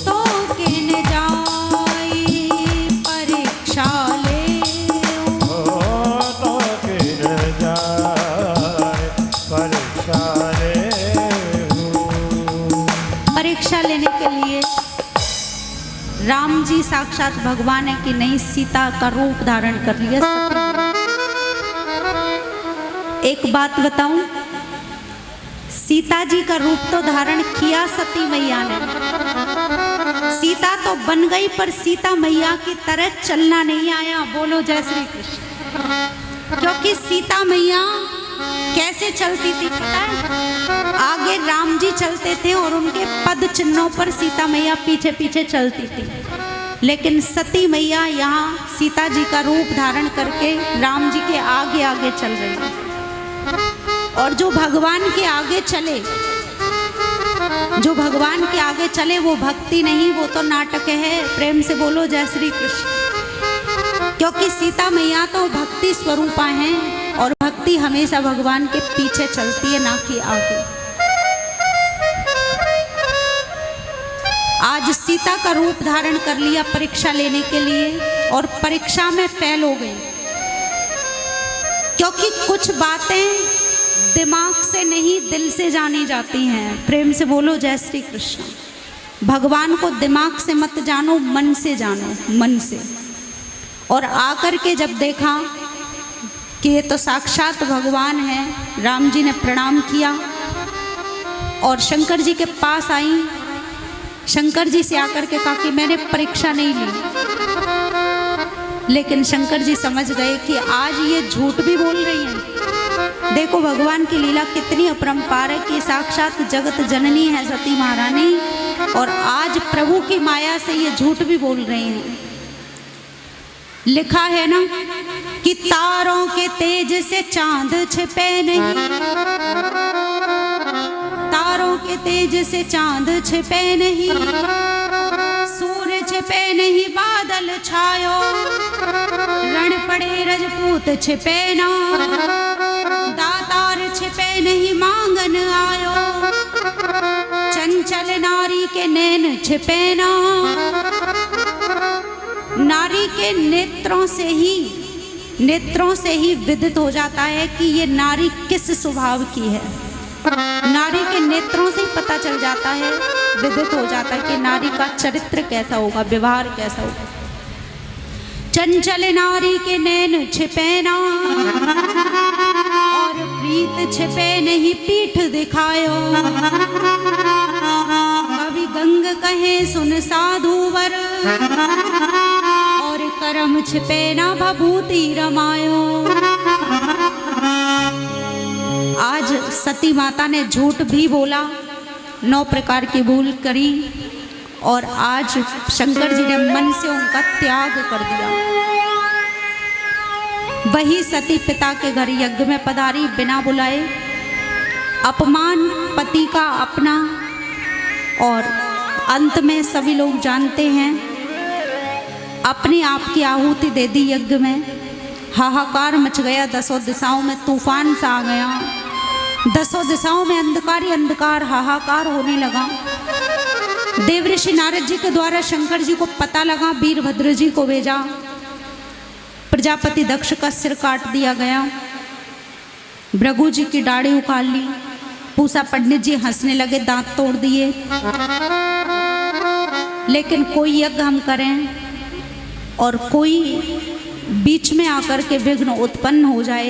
तो किन जाई परीक्षा ले, तो किन जाए परीक्षा ले। परीक्षा लेने के लिए राम जी साक्षात भगवान है कि नहीं, सीता का रूप धारण कर लिया। एक बात बताऊं, सीता जी का रूप तो धारण किया सती मैया ने, सीता तो बन गई, पर सीता मैया की तरह चलना नहीं आया। बोलो जय श्री कृष्ण। क्योंकि सीता मैया कैसे चलती थी पता है? आगे राम जी चलते थे और उनके पद चिन्हों पर सीता मैया पीछे पीछे चलती थी। लेकिन सती मैया यहाँ सीता जी का रूप धारण करके राम जी के आगे आगे चल रही है। और जो भगवान के आगे चले, जो भगवान के आगे चले वो भक्ति नहीं, वो तो नाटक है। प्रेम से बोलो जय श्री कृष्ण। क्योंकि सीता मैया तो भक्ति स्वरूपा हैं और भक्ति हमेशा भगवान के पीछे चलती है, ना कि आगे। आज सीता का रूप धारण कर लिया परीक्षा लेने के लिए और परीक्षा में फेल हो गई। क्योंकि कुछ बातें दिमाग से नहीं दिल से जानी जाती हैं। प्रेम से बोलो जय श्री कृष्ण। भगवान को दिमाग से मत जानो, मन से जानो, मन से। और आकर के जब देखा कि ये तो साक्षात भगवान है, राम जी ने प्रणाम किया और शंकर जी के पास आई। शंकर जी से आकर के कहा कि मैंने परीक्षा नहीं ली। लेकिन शंकर जी समझ गए कि आज ये झूठ भी बोल रही हैं। देखो भगवान की लीला कितनी अपरंपार है कि साक्षात जगत जननी है सती महारानी, और आज प्रभु की माया से ये झूठ भी बोल रही हैं। लिखा है ना कि तारों के तेज से चांद छिपे नहीं, तारों के तेज से चांद छिपे नहीं, सूर्य छिपे नहीं बादल छायो, रण पड़े रजपूत छिपे ना, दातार छिपे नहीं मांगन आयो, चंचल नारी के नैन छिपे ना। नारी के नेत्रों से ही विदित हो जाता है कि ये नारी किस स्वभाव की है। नारी के नेत्रों से ही पता चल जाता है, विदित हो जाता है कि नारी का चरित्र कैसा होगा, व्यवहार कैसा होगा। चंचल नारी के नैन छिपे ना, और प्रीत छिपे नहीं पीठ दिखायो, कभी गंग कहे सुन साधुवर, और करम छिपे ना भभूति रमायो। आज सती माता ने झूठ भी बोला, 9 प्रकार की भूल करी, और आज शंकर जी ने मन से उनका त्याग कर दिया। वही सती पिता के घर यज्ञ में पधारी बिना बुलाए, अपमान पति का अपना, और अंत में सभी लोग जानते हैं अपने आप की आहुति दे दी यज्ञ में। हाहाकार मच गया, 10 दिशाओं में तूफान सा आ गया, 10 दिशाओं में अंधकार ही अंधकार, हाहाकार होने लगा। देवऋषि नारद जी के द्वारा शंकर जी को पता लगा, वीरभद्र जी को भेजा, प्रजापति दक्ष का सिर काट दिया गया, भृगु जी की दाढ़ी उखाड़ ली, पूसा पंडित जी हंसने लगे, दांत तोड़ दिए। लेकिन कोई यज्ञ हम करें और कोई बीच में आकर के विघ्न उत्पन्न हो जाए,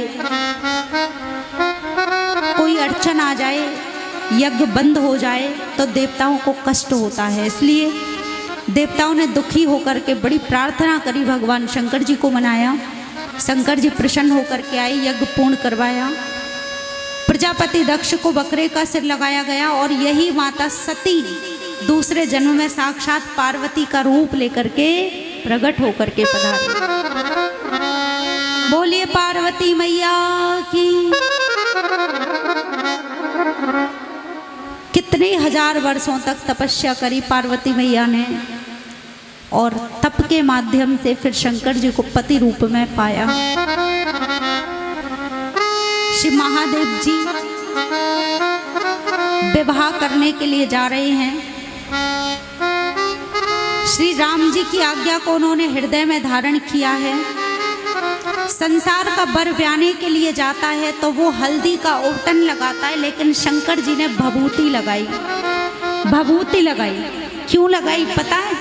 कोई अड़चन आ जाए, यज्ञ बंद हो जाए, तो देवताओं को कष्ट होता है। इसलिए देवताओं ने दुखी होकर के बड़ी प्रार्थना करी, भगवान शंकर जी को मनाया। शंकर जी प्रसन्न होकर के आए, यज्ञ पूर्ण करवाया। प्रजापति दक्ष को बकरे का सिर लगाया गया, और यही माता सती दूसरे जन्म में साक्षात पार्वती का रूप लेकर के प्रकट होकर के पधारी। बोलिए पार्वती मैया की। कितने हजार वर्षों तक तपस्या करी पार्वती मैया ने, और तप के माध्यम से फिर शंकर जी को पति रूप में पाया। श्री महादेव जी विवाह करने के लिए जा रहे हैं। श्री राम जी की आज्ञा को उन्होंने हृदय में धारण किया है। संसार का बर ब्याने के लिए जाता है तो वो हल्दी का औटन लगाता है, लेकिन शंकर जी ने भभूति लगाई। भभूति लगाई, क्यों लगाई पता है?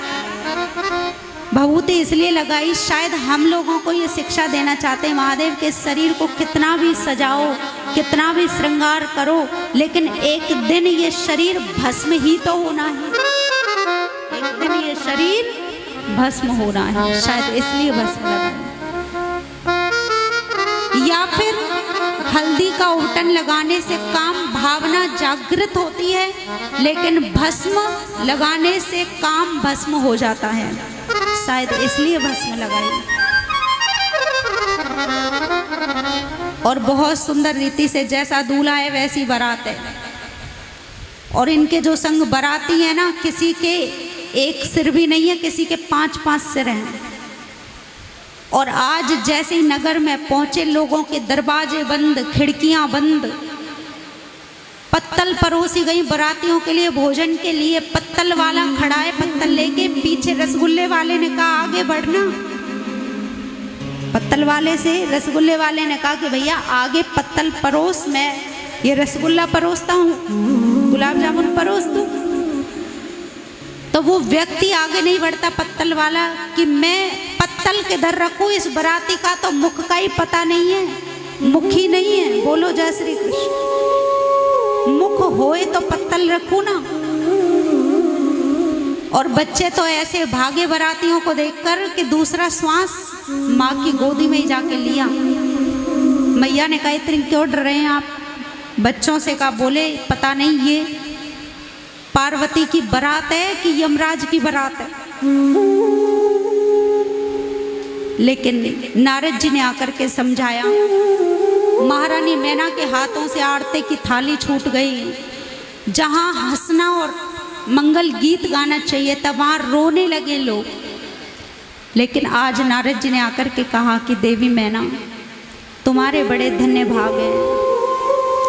भभूति इसलिए लगाई, शायद हम लोगों को ये शिक्षा देना चाहते हैं, महादेव के शरीर को कितना भी सजाओ, कितना भी श्रृंगार करो, लेकिन एक दिन ये शरीर भस्म ही तो होना है। एक दिन ये शरीर भस्म होना है, शायद इसलिए भस्म लगाए। या फिर हल्दी का उबटन लगाने से काम भावना जागृत होती है, लेकिन भस्म लगाने से काम भस्म हो जाता है, शायद इसलिए भस्म लगाई। और बहुत सुंदर रीति से जैसा दूल्हा है वैसी बारात है। और इनके जो संग बाराती है ना, किसी के एक सिर भी नहीं है, किसी के 5-5 सिर हैं। और आज जैसे ही नगर में पहुंचे, लोगों के दरवाजे बंद, खिड़कियां बंद, पत्तल परोसी गई बारातियों के लिए भोजन के लिए। पत्तल वाला खड़ा है पत्तल लेके, पीछे रसगुल्ले वाले ने कहा आगे बढ़ना। पत्तल वाले से रसगुल्ले वाले ने कहा कि भैया आगे पत्तल परोस, मैं ये रसगुल्ला परोसता हूँ, गुलाब जामुन परोस दूँ। तो वो व्यक्ति आगे नहीं बढ़ता पत्तल वाला कि मैं पत्तल किधर रखूं, इस बराती का तो मुख का ही पता नहीं है, मुख ही नहीं है। बोलो जय श्री कृष्ण। मुख होए तो पत्तल रखूं ना। और बच्चे तो ऐसे भागे बरातियों को देखकर कि दूसरा श्वास माँ की गोदी में ही जाके लिया। मैया ने कहा इतने क्यों डर रहे हैं आप? बच्चों से कहा, बोले पता नहीं ये पार्वती की बारात है कि यमराज की बारात है। लेकिन नारद जी ने आकर के समझाया। महारानी मैना के हाथों से आरती की थाली छूट गई। जहां हंसना और मंगल गीत गाना चाहिए था वहां रोने लगे लोग। लेकिन आज नारद जी ने आकर के कहा कि देवी मैना, तुम्हारे बड़े धन्य भाग हैं,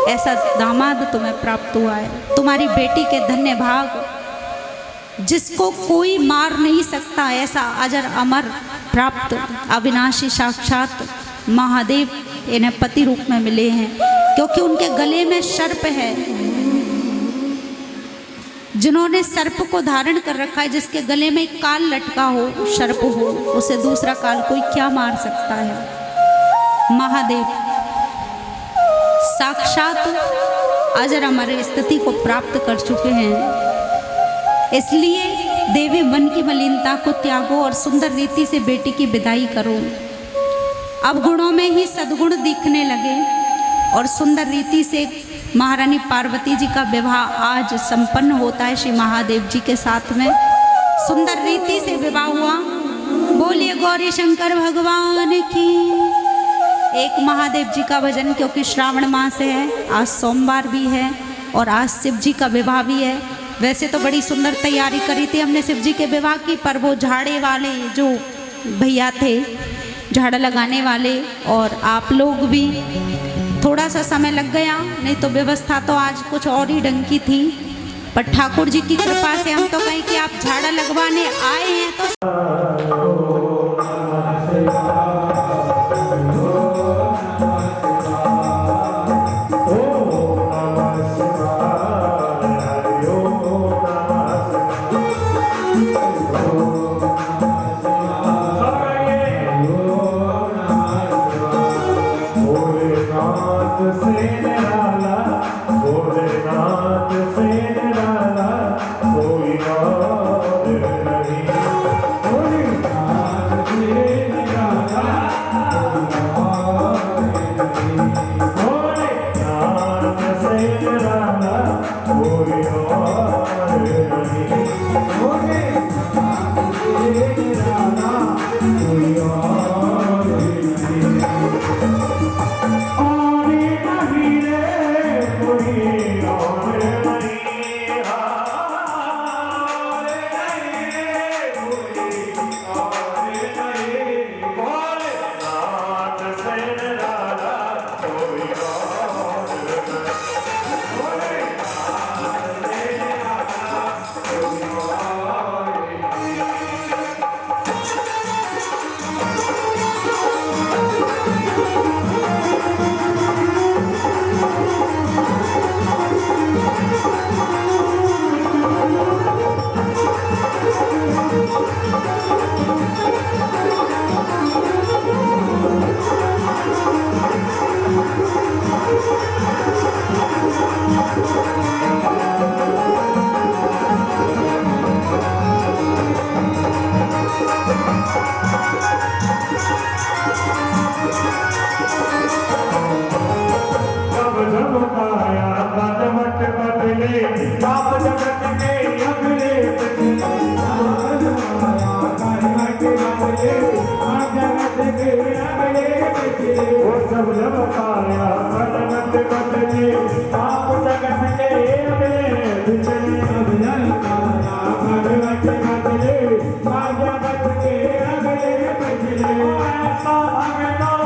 ऐसा दामाद तुम्हें प्राप्त हुआ है। तुम्हारी बेटी के धन्य भाग, जिसको कोई मार नहीं सकता, ऐसा अजर अमर प्राप्त अविनाशी साक्षात महादेव इन्हें पति रूप में मिले हैं। क्योंकि उनके गले में सर्प है। जिन्होंने सर्प को धारण कर रखा है, जिसके गले में काल लटका हो, सर्प हो, उसे दूसरा काल कोई क्या मार सकता है? महादेव साक्षात अजर अमर स्थिति को प्राप्त कर चुके हैं। इसलिए देवी मन की मलिनता को त्यागो और सुंदर रीति से बेटी की विदाई करो। अब गुणों में ही सद्गुण दिखने लगे और सुंदर रीति से महारानी पार्वती जी का विवाह आज संपन्न होता है। श्री महादेव जी के साथ में सुंदर रीति से विवाह हुआ। बोलिए गौरी शंकर भगवान की। एक महादेव जी का भजन, क्योंकि श्रावण मास है, आज सोमवार भी है और आज शिव जी का विवाह भी है। वैसे तो बड़ी सुंदर तैयारी करी थी हमने शिव जी के विवाह की, पर वो झाड़े वाले जो भैया थे, झाड़ा लगाने वाले, और आप लोग भी, थोड़ा सा समय लग गया। नहीं तो व्यवस्था तो आज कुछ और ही ढंग की थी, पर ठाकुर जी की कृपा से हम तो कहें कि आप झाड़ा लगवाने आए हैं तो पाया बनवट बदले पाप जगत के अगले वो सब जब पाया बनवट बदले पाप जगत के अगले पिछले बनवट बदले पाप जगत के अगले पिछले ऐसा भगतो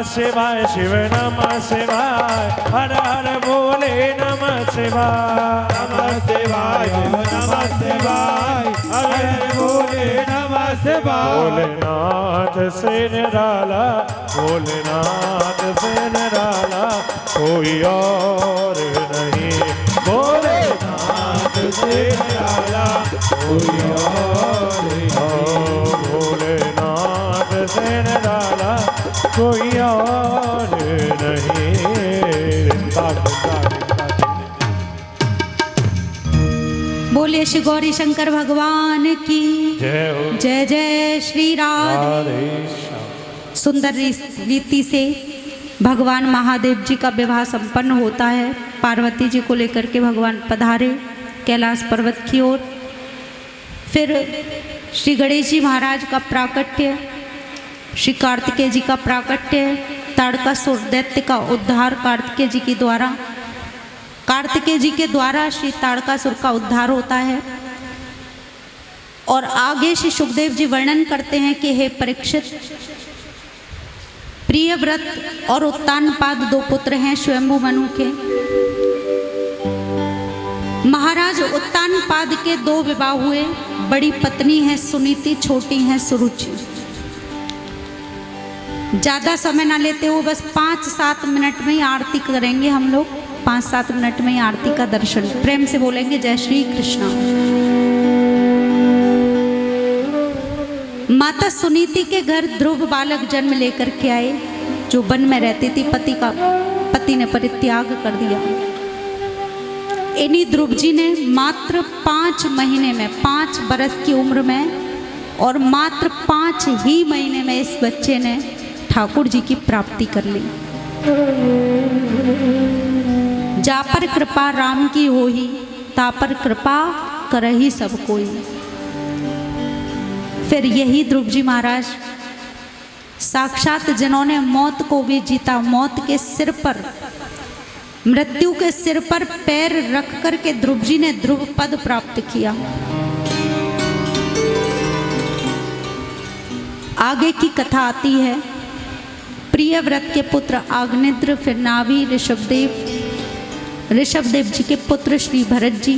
शिवाय शिव नमः शिवाय हर हर बोले नमः शिवाय नमः शिवाय नमः शिवाय हर हर बोले नमः शिवाय भोलेनाथ से निराला भोलेनाथ से निराला कोई और नहीं भोलेनाथ से निराला कोई और नहीं भोलेनाथ से निराला कोई और नहीं। बोलिए श्री गौरी शंकर भगवान की जय हो। जय जय श्री राधे। सुंदर रीति से भगवान महादेव जी का विवाह संपन्न होता है। पार्वती जी को लेकर के भगवान पधारे कैलाश पर्वत की ओर। फिर श्री गणेश जी महाराज का प्राकट्य, श्री कार्तिकेय जी का प्राकट्य, ताड़कासुर दैत्य का उद्धार कार्तिकेय जी के द्वारा, कार्तिकेय जी के द्वारा श्री ताड़कासुर का उद्धार होता है। और आगे श्री सुखदेव जी वर्णन करते हैं कि हे परीक्षित, प्रियव्रत और उत्तानपाद दो पुत्र हैं स्वयंभू मनु के। महाराज उत्तानपाद के दो विवाह हुए। बड़ी पत्नी है सुनीति, छोटी है सुरुचि। ज़्यादा समय ना लेते हो, बस 5-7 मिनट में ही आरती करेंगे हम लोग। 5-7 मिनट में ही आरती का दर्शन। प्रेम से बोलेंगे जय श्री कृष्ण। माता सुनीति के घर ध्रुव बालक जन्म लेकर के आए, जो वन में रहती थी। पति ने परित्याग कर दिया। इन्हीं ध्रुव जी ने मात्र 5 महीने में, 5 बरस की उम्र में और मात्र 5 ही महीने में इस बच्चे ने ठाकुर जी की प्राप्ति कर ली। जा पर कृपा राम की होही, ता पर कृपा करही सब कोई। फिर यही ध्रुव जी महाराज साक्षात जिन्होंने मौत को भी जीता, मौत के सिर पर, मृत्यु के सिर पर पैर रख कर के ध्रुव जी ने ध्रुव पद प्राप्त किया। आगे की कथा आती है। प्रियव्रत के पुत्र आग्नेत्र, फिर नाभि, ऋषभदेव जी के पुत्र श्री भरत जी।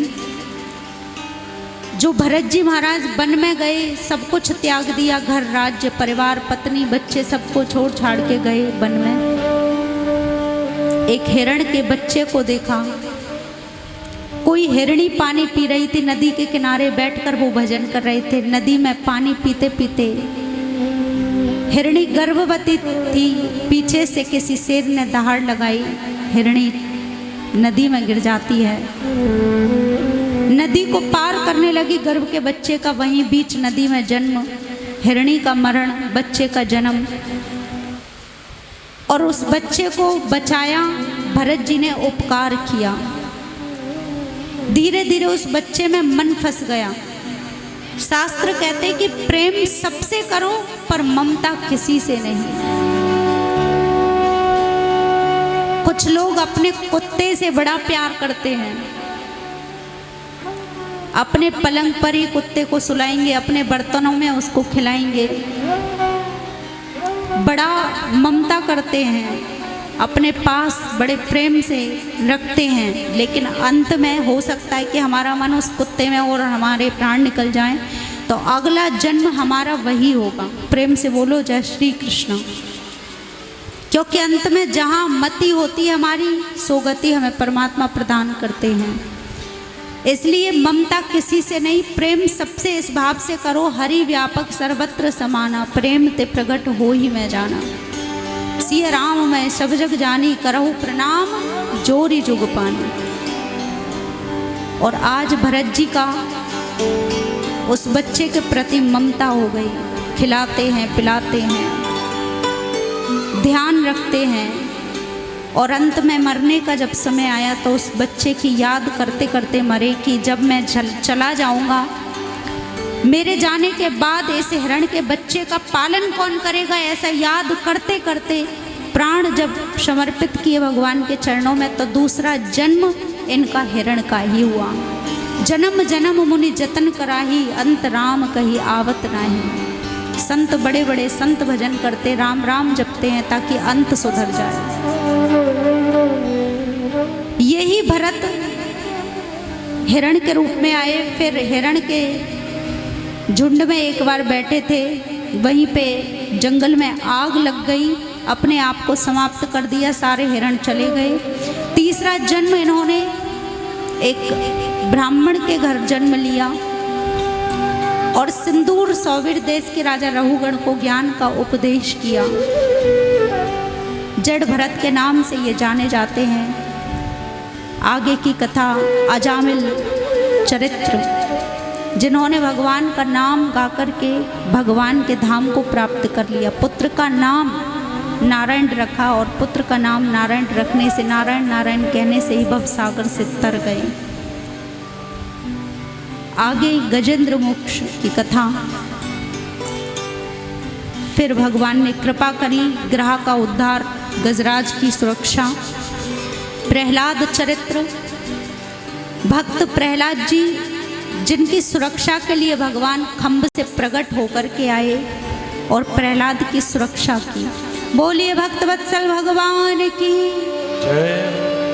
जो भरत जी महाराज वन में गए, सब कुछ त्याग दिया, घर राज्य परिवार पत्नी बच्चे सबको छोड़ छाड़ के गए वन में। एक हिरण के बच्चे को देखा। कोई हिरणी पानी पी रही थी, नदी के किनारे बैठकर वो भजन कर रहे थे। नदी में पानी पीते पीते हिरणी गर्भवती थी, पीछे से किसी शेर ने दहाड़ लगाई, हिरणी नदी में गिर जाती है। नदी को पार करने लगी, गर्भ के बच्चे का वहीं बीच नदी में जन्म, हिरणी का मरण, बच्चे का जन्म। और उस बच्चे को बचाया, भरत जी ने उपकार किया। धीरे धीरे उस बच्चे में मन फंस गया। शास्त्र कहते कि प्रेम सबसे करो पर ममता किसी से नहीं। कुछ कुछ लोग अपने कुत्ते से बड़ा प्यार करते हैं, अपने पलंग पर ही कुत्ते को सुलाएंगे, अपने बर्तनों में उसको खिलाएंगे, बड़ा ममता करते हैं, अपने पास बड़े प्रेम से रखते हैं। लेकिन अंत में हो सकता है कि हमारा मन उस कुत्ते में और हमारे प्राण निकल जाएं, तो अगला जन्म हमारा वही होगा। प्रेम से बोलो जय श्री कृष्ण। क्योंकि अंत में जहाँ मति होती है हमारी, सो गति हमें परमात्मा प्रदान करते हैं। इसलिए ममता किसी से नहीं, प्रेम सबसे इस भाव से करो, हरि व्यापक सर्वत्र समाना, प्रेम ते प्रगट हो ही मैं जाना। सिय राम मैं सब जग जानी, करहु प्रणाम जोरी जुग पानी। और आज भरत जी का उस बच्चे के प्रति ममता हो गई, खिलाते हैं, पिलाते हैं, ध्यान रखते हैं। और अंत में मरने का जब समय आया तो उस बच्चे की याद करते करते मरे कि जब मैं चला जाऊंगा, मेरे जाने के बाद इस हिरण के बच्चे का पालन कौन करेगा, ऐसा याद करते करते प्राण जब समर्पित किए भगवान के चरणों में, तो दूसरा जन्म इनका हिरण का ही हुआ। जन्म जन्म मुनि जतन कराही, अंत राम कही आवत नाही। संत बड़े बड़े संत भजन करते, राम राम जपते हैं ताकि अंत सुधर जाए। यही भरत हिरण के रूप में आए, फिर हिरण के झुंड में एक बार बैठे थे, वहीं पे जंगल में आग लग गई, अपने आप को समाप्त कर दिया, सारे हिरण चले गए। तीसरा जन्म इन्होंने एक ब्राह्मण के घर जन्म लिया और सिंदूर सौवीर देश के राजा रहुगण को ज्ञान का उपदेश किया। जड़ भरत के नाम से ये जाने जाते हैं। आगे की कथा अजामिल चरित्र, जिन्होंने भगवान का नाम गा कर के भगवान के धाम को प्राप्त कर लिया। पुत्र का नाम नारायण रखा और पुत्र का नाम नारायण रखने से, नारायण नारायण कहने से ही भवसागर से तर गए। आगे गजेंद्र मोक्ष की कथा। फिर भगवान ने कृपा करी, ग्रह का उद्धार, गजराज की सुरक्षा। प्रहलाद चरित्र, भक्त प्रहलाद जी जिनकी सुरक्षा के लिए भगवान खम्भ से प्रकट होकर के आए और प्रहलाद की सुरक्षा की। बोलिए भक्त वत्सल भगवान की।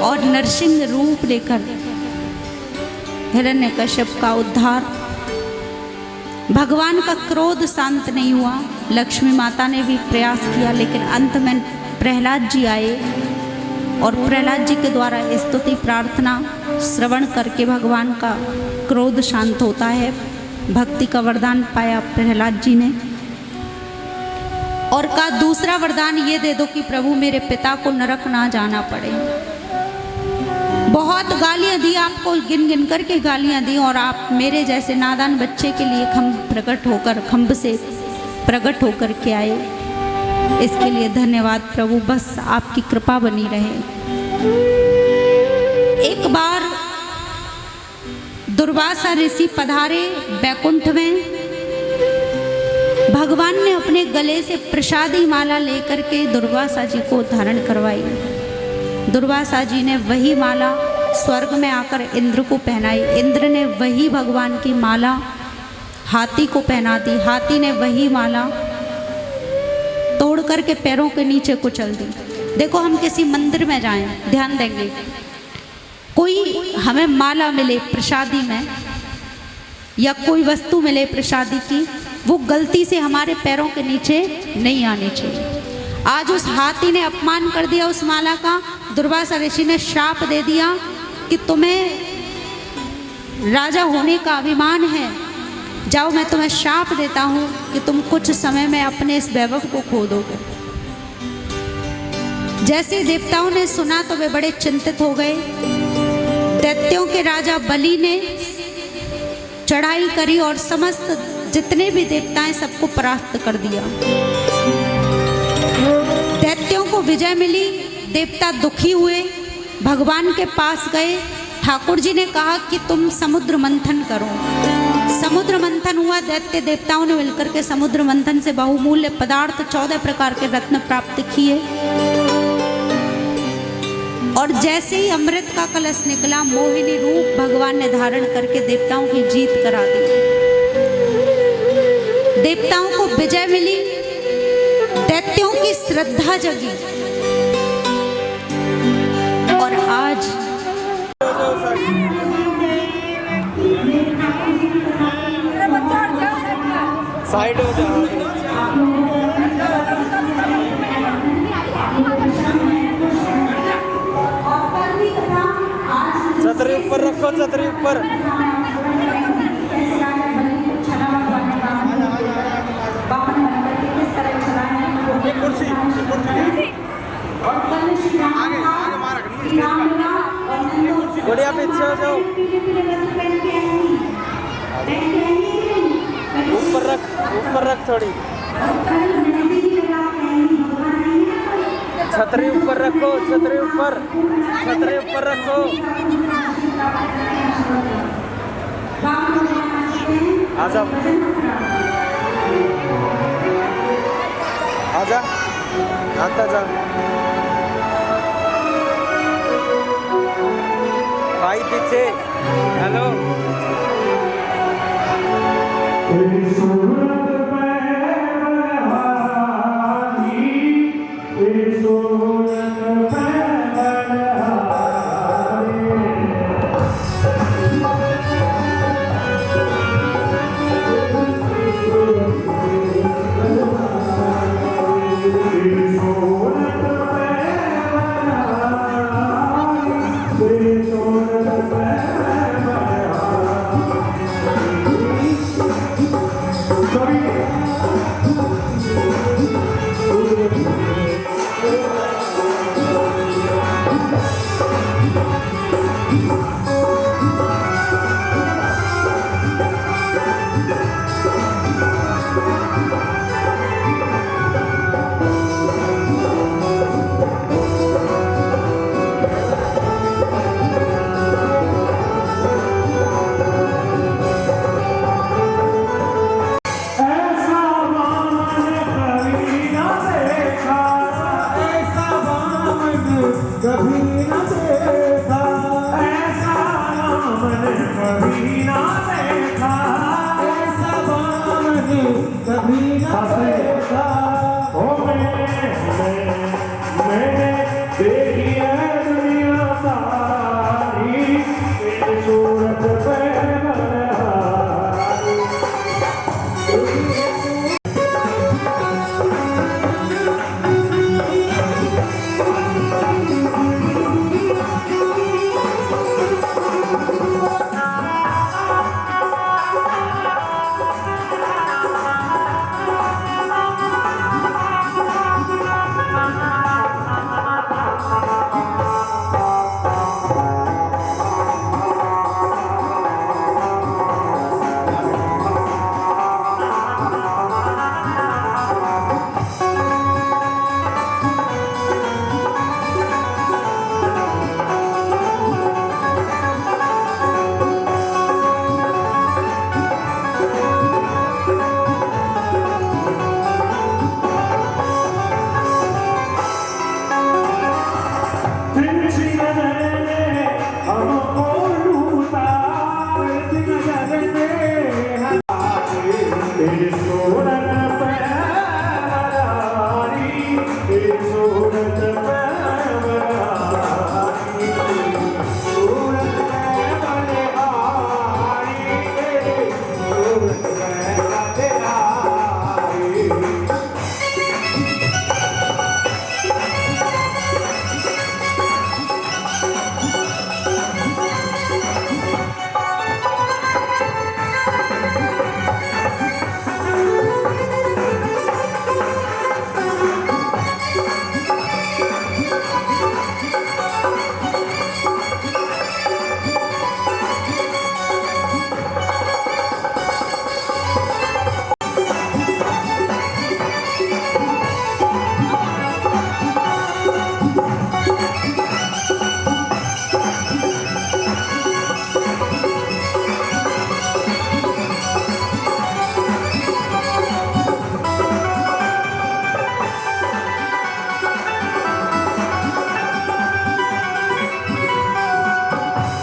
और नरसिंह रूप लेकर हिरण्यकश्यप का उद्धार। भगवान का क्रोध शांत नहीं हुआ, लक्ष्मी माता ने भी प्रयास किया, लेकिन अंत में प्रहलाद जी आए और प्रहलाद जी के द्वारा स्तुति प्रार्थना श्रवण करके भगवान का क्रोध शांत होता है। भक्ति का वरदान पाया प्रहलाद जी ने और कहा दूसरा वरदान ये दे दो कि प्रभु मेरे पिता को नरक ना जाना पड़े। बहुत गालियां दी आपको, गिन गिन करके गालियां दी, और आप मेरे जैसे नादान बच्चे के लिए खम्भ से प्रकट होकर के आए। इसके लिए धन्यवाद प्रभु, बस आपकी कृपा बनी रहे। एक बार दुर्वासा ऋषि पधारे बैकुंठ में। भगवान ने अपने गले से प्रसादी माला लेकर के दुर्वासा जी को धारण करवाई। दुर्वासा जी ने वही माला स्वर्ग में आकर इंद्र को पहनाई। इंद्र ने वही भगवान की माला हाथी को पहना दी। हाथी ने वही माला तोड़ करके पैरों के नीचे कुचल दी। देखो, हम किसी मंदिर में जाएं, ध्यान देंगे, कोई हमें माला मिले प्रसादी में या कोई वस्तु मिले प्रसादी की, वो गलती से हमारे पैरों के नीचे नहीं आनी चाहिए। आज उस हाथी ने अपमान कर दिया उस माला का। दुर्वासा ऋषि ने श्राप दे दिया कि तुम्हें राजा होने का अभिमान है, जाओ मैं तुम्हें श्राप देता हूँ कि तुम कुछ समय में अपने इस वैभव को खो दोगे। जैसे देवताओं ने सुना तो वे बड़े चिंतित हो गए। दैत्यों के राजा बलि ने चढ़ाई करी और समस्त जितने भी देवता हैं सबको परास्त कर दिया। दैत्यों को विजय मिली, देवता दुखी हुए, भगवान के पास गए। ठाकुर जी ने कहा कि तुम समुद्र मंथन करो। समुद्र मंथन हुआ, दैत्य देवताओं ने मिलकर के समुद्र मंथन से बहुमूल्य पदार्थ 14 प्रकार के रत्न प्राप्त किए। और जैसे ही अमृत का कलश निकला, मोहिनी रूप भगवान ने धारण करके देवताओं की जीत करा दी। देवताओं को विजय मिली, दैत्यों की श्रद्धा जगी। और आज साइड हो जाओ। छतरी ऊपर रखो, छतरी ऊपर। कुर्सी बढ़िया, पीछे हो जाओ। ऊपर रख थोड़ी। छतरी ऊपर रखो, छतरी ऊपर रखो। आजा आता जा भाई, पीछे। हेलो,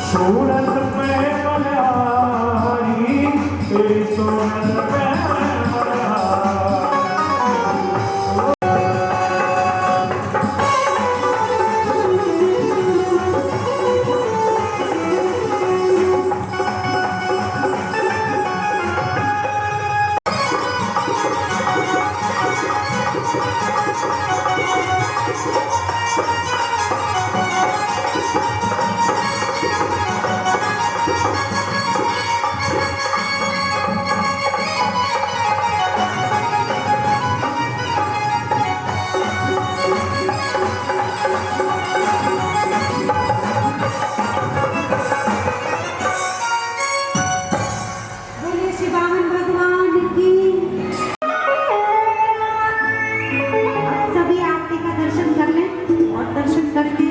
सूरत में मल्हारी तेरी सूरत में बोलिए श्री वामन भगवान की। सभी आरती का दर्शन कर लें और दर्शन करके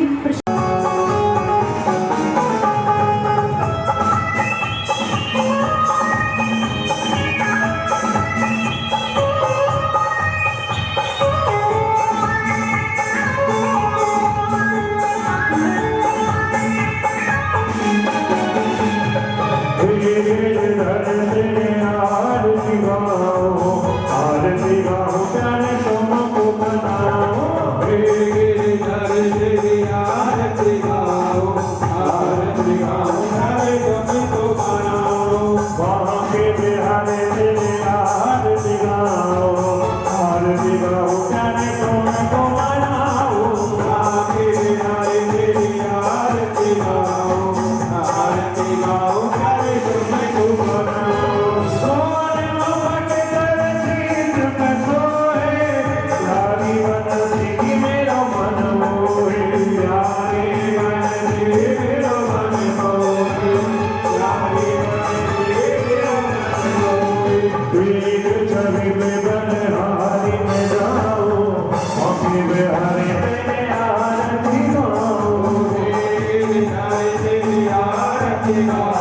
Hare